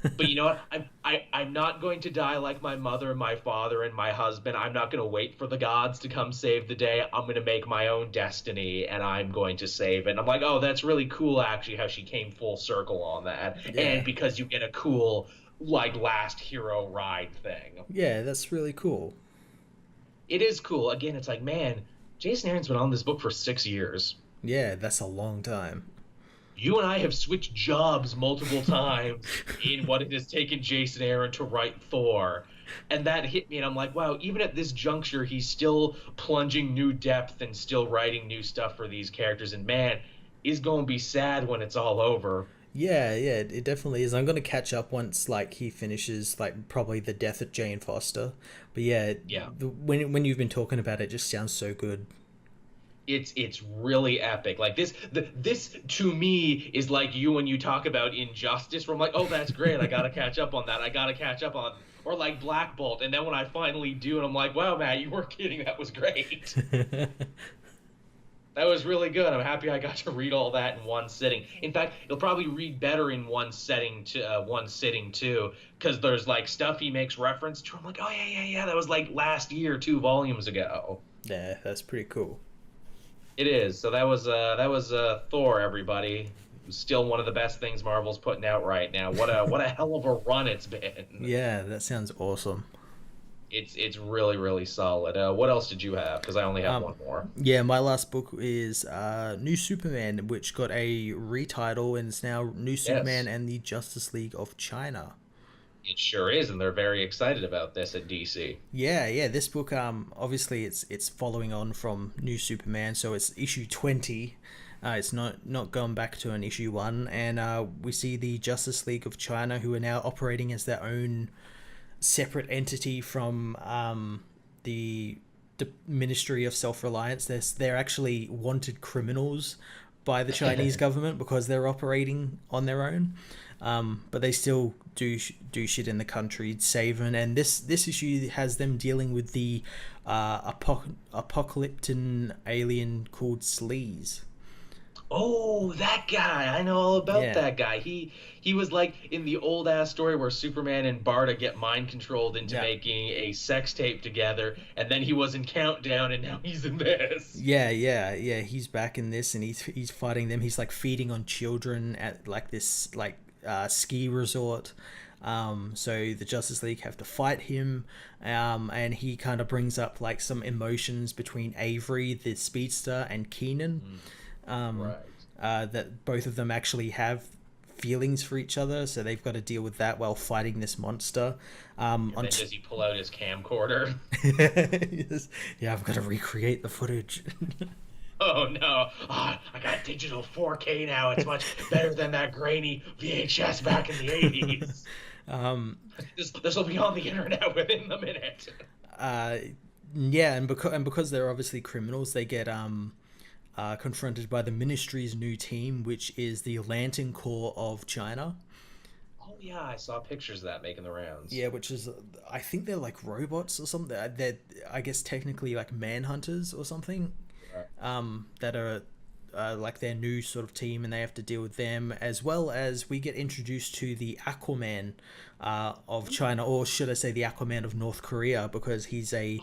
But you know what? I'm not going to die like my mother, my father, and my husband. I'm not going to wait for the gods to come save the day. I'm going to make my own destiny, and I'm going to save it. And I'm like, oh, that's really cool, actually, how she came full circle on that. Yeah. And because you get a cool, like, last hero ride thing. Yeah, that's really cool. It is cool. Again, it's like, man, Jason Aaron's been on this book for 6 years. Yeah, that's a long time. You and I have switched jobs multiple times in what it has taken Jason Aaron to write Thor. And that hit me, and I'm like, wow, even at this juncture, he's still plunging new depth and still writing new stuff for these characters. And man, he's going to be sad when it's all over. Yeah, it definitely is. I'm going to catch up once, like, he finishes, like, probably the death of Jane Foster. But yeah. When you've been talking about it, just sounds so good. It's really epic. Like this to me is like you when you talk about Injustice, where I'm like, oh, that's great. I gotta catch up on that. I gotta catch up on, or like Black Bolt, and then when I finally do, and I'm like, wow, Matt, you weren't kidding. That was great. That was really good. I'm happy I got to read all that in one sitting. In fact, you'll probably read better in one sitting too, because there's like stuff he makes reference to. I'm like, oh yeah. That was like last year, 2 volumes ago. Yeah, that's pretty cool. It is. So that was Thor, everybody. Still one of the best things Marvel's putting out right now. What a hell of a run it's been. Yeah, that sounds awesome. It's really, really solid. What else did you have? Because I only have one more. Yeah, my last book is New Superman, which got a retitle, and it's now New Superman and the Justice League of China. It sure is, and they're very excited about this at DC. Yeah. This book, obviously, it's following on from New Superman, so it's issue 20. It's not going back to an issue 1, and we see the Justice League of China, who are now operating as their own separate entity from the Ministry of Self-Reliance. They're actually wanted criminals by the Chinese government because they're operating on their own. But they still do shit in the country, saving. And this issue has them dealing with the apocalyptic alien called Sleaze. Oh, that guy! I know all about Yeah, that guy. He was like in the old ass story where Superman and Barda get mind controlled into yeah, making a sex tape together, and then he was in Countdown, and now he's in this. yeah. He's back in this, and he's fighting them. He's like feeding on children at like this like ski resort. So the Justice League have to fight him, and he kind of brings up like some emotions between Avery, the speedster, and Keenan. Right. That both of them actually have feelings for each other, so they've got to deal with that while fighting this monster. And then does he pull out his camcorder? Yes. Yeah, I've got to recreate the footage. Oh no! I got digital 4K now. It's much better than that grainy VHS back in the 80s. This will be on the internet within the minute. Yeah, and because they're obviously criminals, they get confronted by the Ministry's new team, which is the Lantern Corps of China. Oh yeah, I saw pictures of that making the rounds. Yeah, which is, I think they're like robots or something. They're, I guess, technically like manhunters or something. That are like their new sort of team, and they have to deal with them, as well as we get introduced to the Aquaman of China, or should I say the Aquaman of North Korea, because he's a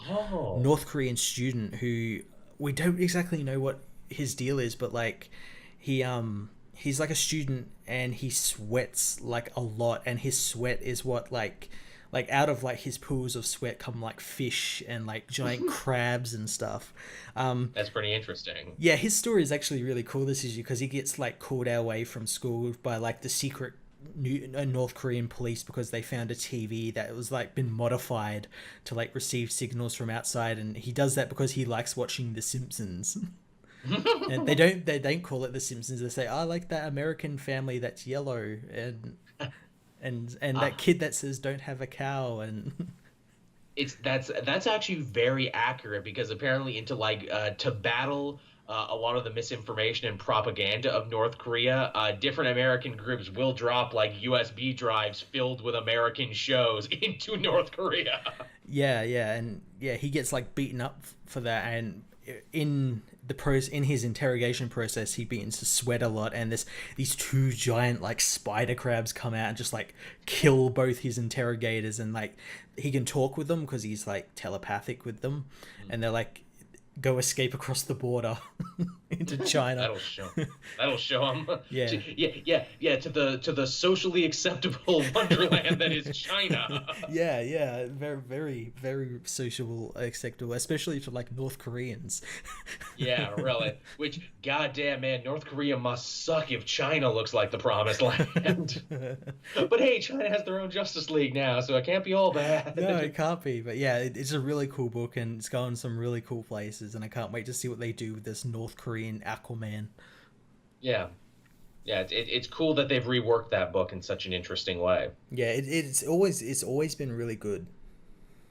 North Korean student who we don't exactly know what his deal is, but like he's like a student and he sweats like a lot, and his sweat is what like out of like his pools of sweat come like fish and like giant crabs and stuff. That's pretty interesting. Yeah, his story is actually really cool this issue, because he gets like called away from school by like the secret North Korean police because they found a TV that was like been modified to like receive signals from outside, and he does that because he likes watching The Simpsons. And they don't call it The Simpsons. They say, I like that American family that's yellow, and that kid that says don't have a cow, and that's actually very accurate, because apparently to battle a lot of the misinformation and propaganda of North Korea, different American groups will drop like USB drives filled with American shows into North Korea. Yeah, and he gets like beaten up for that, and in his interrogation process he begins to sweat a lot, and these two giant like spider crabs come out and just like kill both his interrogators, and like he can talk with them because he's like telepathic with them, and they're like, go escape across the border into China. That'll show him. Yeah. To the socially acceptable wonderland that is China. Yeah, very, very, very sociable, acceptable, especially for like North Koreans. Yeah, really. Which, goddamn man, North Korea must suck if China looks like the promised land. But hey, China has their own Justice League now, so it can't be all bad. No, it can't be. But yeah, it's a really cool book, and it's going some really cool places, and I can't wait to see what they do with this North Korean Aquaman. Yeah. It's cool that they've reworked that book in such an interesting way. Yeah, it's always been really good.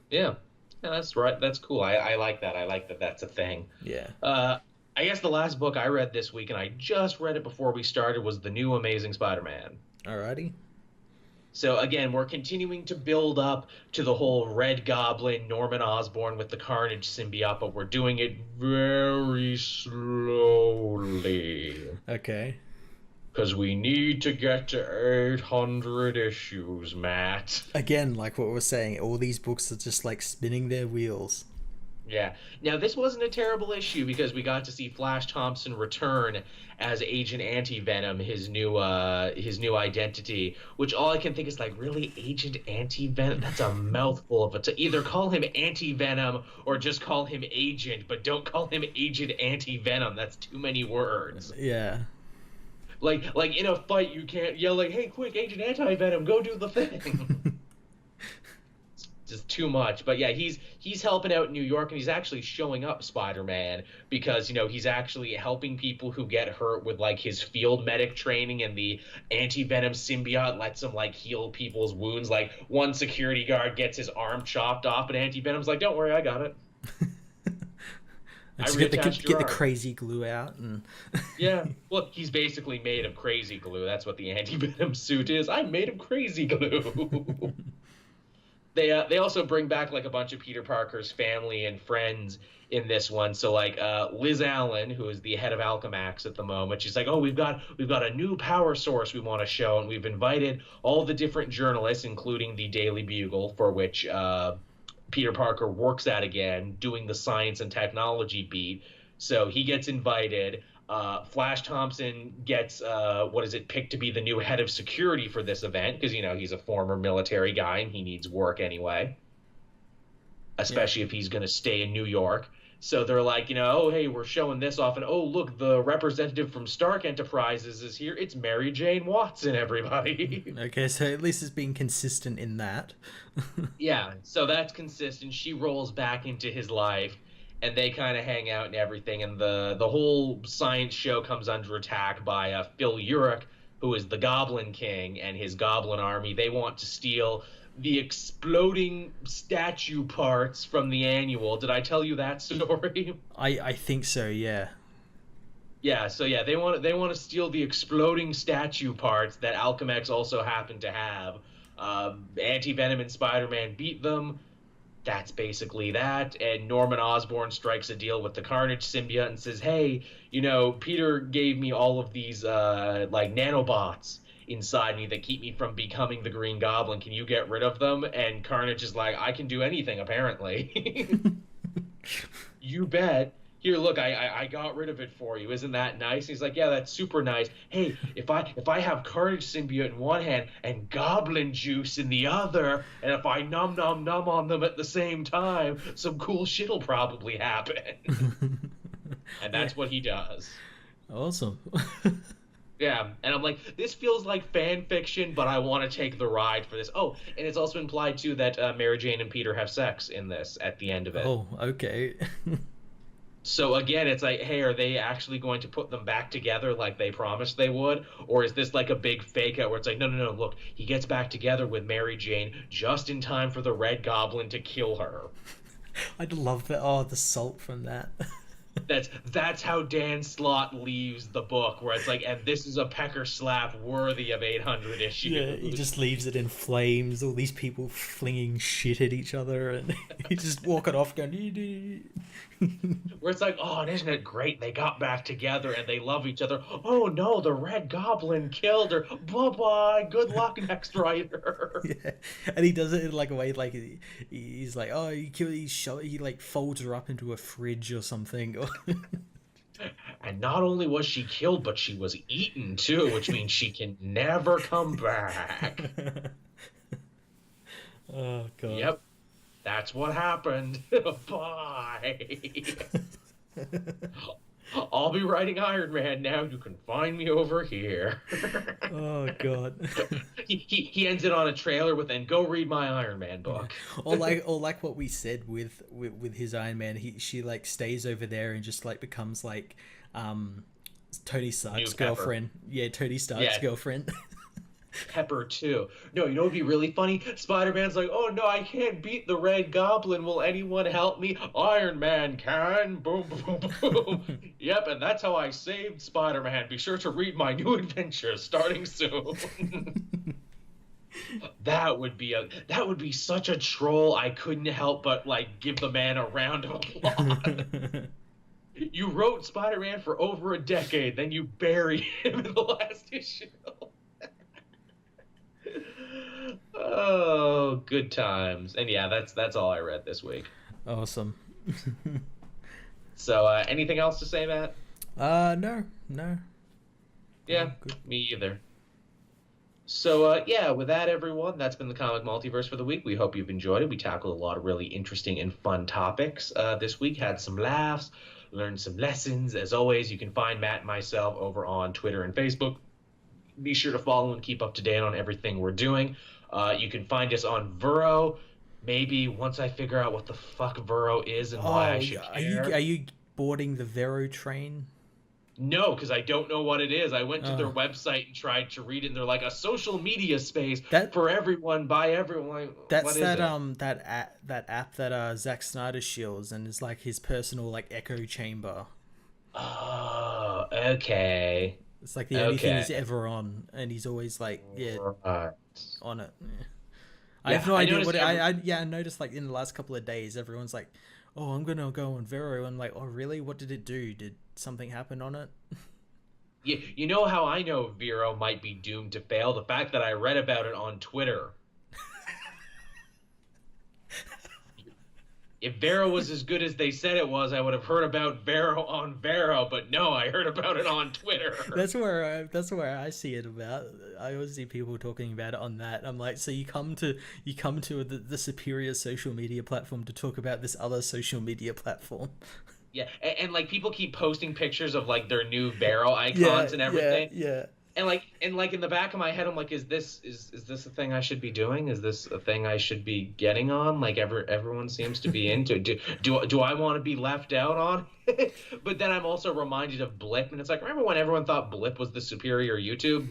Yeah, that's right. That's cool. I like that. I like that that's a thing. Yeah. I guess the last book I read this week, and I just read it before we started, was the new Amazing Spider-Man. Alrighty. So again, we're continuing to build up to the whole Red Goblin, Norman Osborn with the Carnage symbiote, but we're doing it very slowly. Okay. Because we need to get to 800 issues, Matt. Again, like what we were saying, all these books are just like spinning their wheels. Yeah. Now, this wasn't a terrible issue, because we got to see Flash Thompson return as Agent Anti-Venom, his new identity, which all I can think is like, really, Agent Anti-Venom? That's a mouthful of it. To either call him Anti-Venom or just call him Agent, but don't call him Agent Anti-Venom. That's too many words. Yeah. Like in a fight, you can't yell like, hey, quick, Agent Anti-Venom, go do the thing. Just too much. But yeah, he's helping out in New York, and he's actually showing up Spider-Man because, he's actually helping people who get hurt with like his field medic training, and the anti-venom symbiote lets him like heal people's wounds. Like one security guard gets his arm chopped off, and anti-venom's like, don't worry, I got it. Just get the crazy glue out. And yeah, well, he's basically made of crazy glue. That's what the anti-venom suit is. I'm made of crazy glue. They also bring back like a bunch of Peter Parker's family and friends in this one. So like Liz Allen, who is the head of Alchemax at the moment, she's like, "Oh, we've got a new power source we want to show, and we've invited all the different journalists, including the Daily Bugle, for which Peter Parker works at again, doing the science and technology beat." So he gets invited. Flash Thompson gets picked to be the new head of security for this event because he's a former military guy and he needs work anyway, especially if he's going to stay in New York. So they're like, oh hey, we're showing this off, and oh look, the representative from Stark Enterprises is here. It's Mary Jane Watson, everybody. Okay, so at least it's being consistent in that. Yeah, so that's consistent. She rolls back into his life, and they kind of hang out and everything, and the whole science show comes under attack by Phil Urich, who is the Goblin King, and his Goblin army. They want to steal the exploding statue parts from the annual. Did I tell you that story? I think so, yeah. Yeah, so yeah, they want to steal the exploding statue parts that Alchemax also happened to have. Anti-Venom and Spider-Man beat them. That's basically that. And Norman Osborn strikes a deal with the Carnage symbiote and says, "Hey, Peter gave me all of these like nanobots inside me that keep me from becoming the Green Goblin. Can you get rid of them?" And Carnage is like, "I can do anything, apparently." You bet. Here, look, I got rid of it for you. Isn't that nice? He's like, "Yeah, that's super nice. Hey, if I have Carnage symbiote in one hand and Goblin juice in the other, and if I num on them at the same time, some cool shit'll probably happen." And that's what he does. Awesome. Yeah, and I'm like, this feels like fan fiction, but I want to take the ride for this. Oh, and it's also implied too that Mary Jane and Peter have sex in this at the end of it. Oh, okay. So again, it's like, hey, are they actually going to put them back together like they promised they would? Or is this like a big fake out where it's like, no, look, he gets back together with Mary Jane just in time for the Red Goblin to kill her. I'd love that. Oh, the salt from that. That's how Dan Slott leaves the book, where it's like, and this is a pecker slap worthy of 800 issues. Yeah, he just leaves it in flames, all these people flinging shit at each other, and he just walking off going, where it's like, oh, and isn't it great? They got back together and they love each other. Oh no, the Red Goblin killed her. Bye-bye. Good luck, next writer. Yeah, and he does it in like a way like he's like, oh, he like folds her up into a fridge or something. And not only was she killed, but she was eaten too, which means she can never come back. Oh god. Yep. That's what happened. Bye. I'll be writing Iron Man now. You can find me over here. Oh god. He ends it on a trailer with, "And go read my Iron Man book." Or like what we said with his Iron Man, she like stays over there and just like becomes like Tony Stark's girlfriend. Yeah, Tony Stark's girlfriend. Pepper too. No, you know what'd be really funny? Spider-Man's like, "Oh no, I can't beat the Red Goblin. Will anyone help me?" "Iron Man can." Boom, boom, boom. Yep, and that's how I saved Spider-Man. Be sure to read my new adventures starting soon. That would be such a troll. I couldn't help but like give the man a round of applause. You wrote Spider-Man for over a decade, then you buried him in the last issue. Oh, good times. And yeah, that's all I read this week. Awesome. So, anything else to say, Matt? No. Yeah, me either. So, yeah, with that, everyone, that's been the Comic Multiverse for the week. We hope you've enjoyed it. We tackled a lot of really interesting and fun topics this week. Had some laughs, learned some lessons. As always, you can find Matt and myself over on Twitter and Facebook. Be sure to follow and keep up to date on everything we're doing. You can find us on Vero. Maybe once I figure out what the fuck Vero is and why I should care. Are you boarding the Vero train? No, because I don't know what it is. I went to their website and tried to read it, and they're like, a social media space for everyone, by everyone. That's that app that Zack Snyder shields, and it's like his personal like echo chamber. Oh, okay. It's like the only thing he's ever on, and he's always like, on it. Yeah. I have no idea what I noticed like in the last couple of days, everyone's like, "Oh, I'm gonna go on Vero," and like, "Oh, really? What did it do? Did something happen on it?" You know how I know Vero might be doomed to fail? The fact that I read about it on Twitter. If Vero was as good as they said it was, I would have heard about Vero on Vero, but no, I heard about it on Twitter. That's where I see it about. I always see people talking about it on that. I'm like, so you come to the superior social media platform to talk about this other social media platform. Yeah, and like people keep posting pictures of like their new Vero icons and everything. Yeah. And like in the back of my head, I'm like, is this a thing I should be doing? Is this a thing I should be getting on? Like everyone seems to be into. Do I want to be left out on? But then I'm also reminded of Blip, and it's like, remember when everyone thought Blip was the superior YouTube?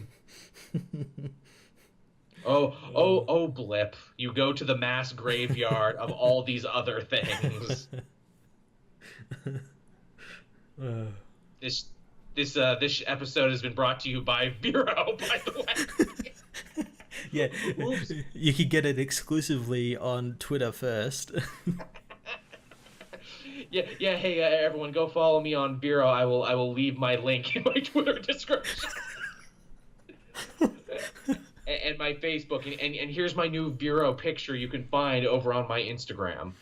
Oh, Blip! You go to the mass graveyard of all these other things. This episode has been brought to you by Vero, by the way. Yeah, oops. You could get it exclusively on Twitter first. Yeah. Hey, everyone, go follow me on Vero. I will leave my link in my Twitter description and my Facebook. And here's my new Vero picture you can find over on my Instagram.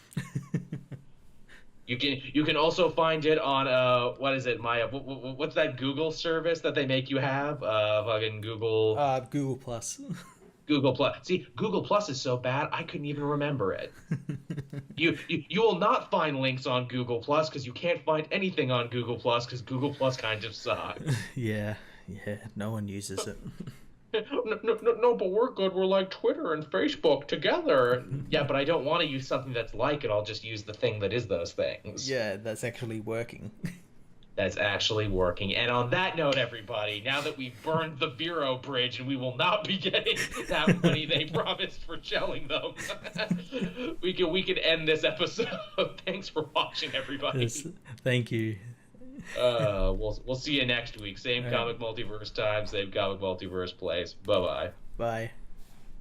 You can also find it on what is it? What's that Google service that they make you have? Fucking Google. Google Plus. Google Plus. See, Google Plus is so bad I couldn't even remember it. You will not find links on Google Plus because you can't find anything on Google Plus because Google Plus kind of sucks. Yeah. No one uses it. No, but we're good. We're like Twitter and Facebook together. Yeah, but I don't want to use something that's like it. I'll just use the thing that is those things. Yeah, that's actually working. That's actually working. And on that note, everybody, now that we've burned the Vero bridge and we will not be getting that money they promised for shelling them, we can end this episode. Thanks for watching, everybody. Yes, thank you. We'll see you next week. Same comic multiverse time, same comic multiverse place. Bye-bye. Bye.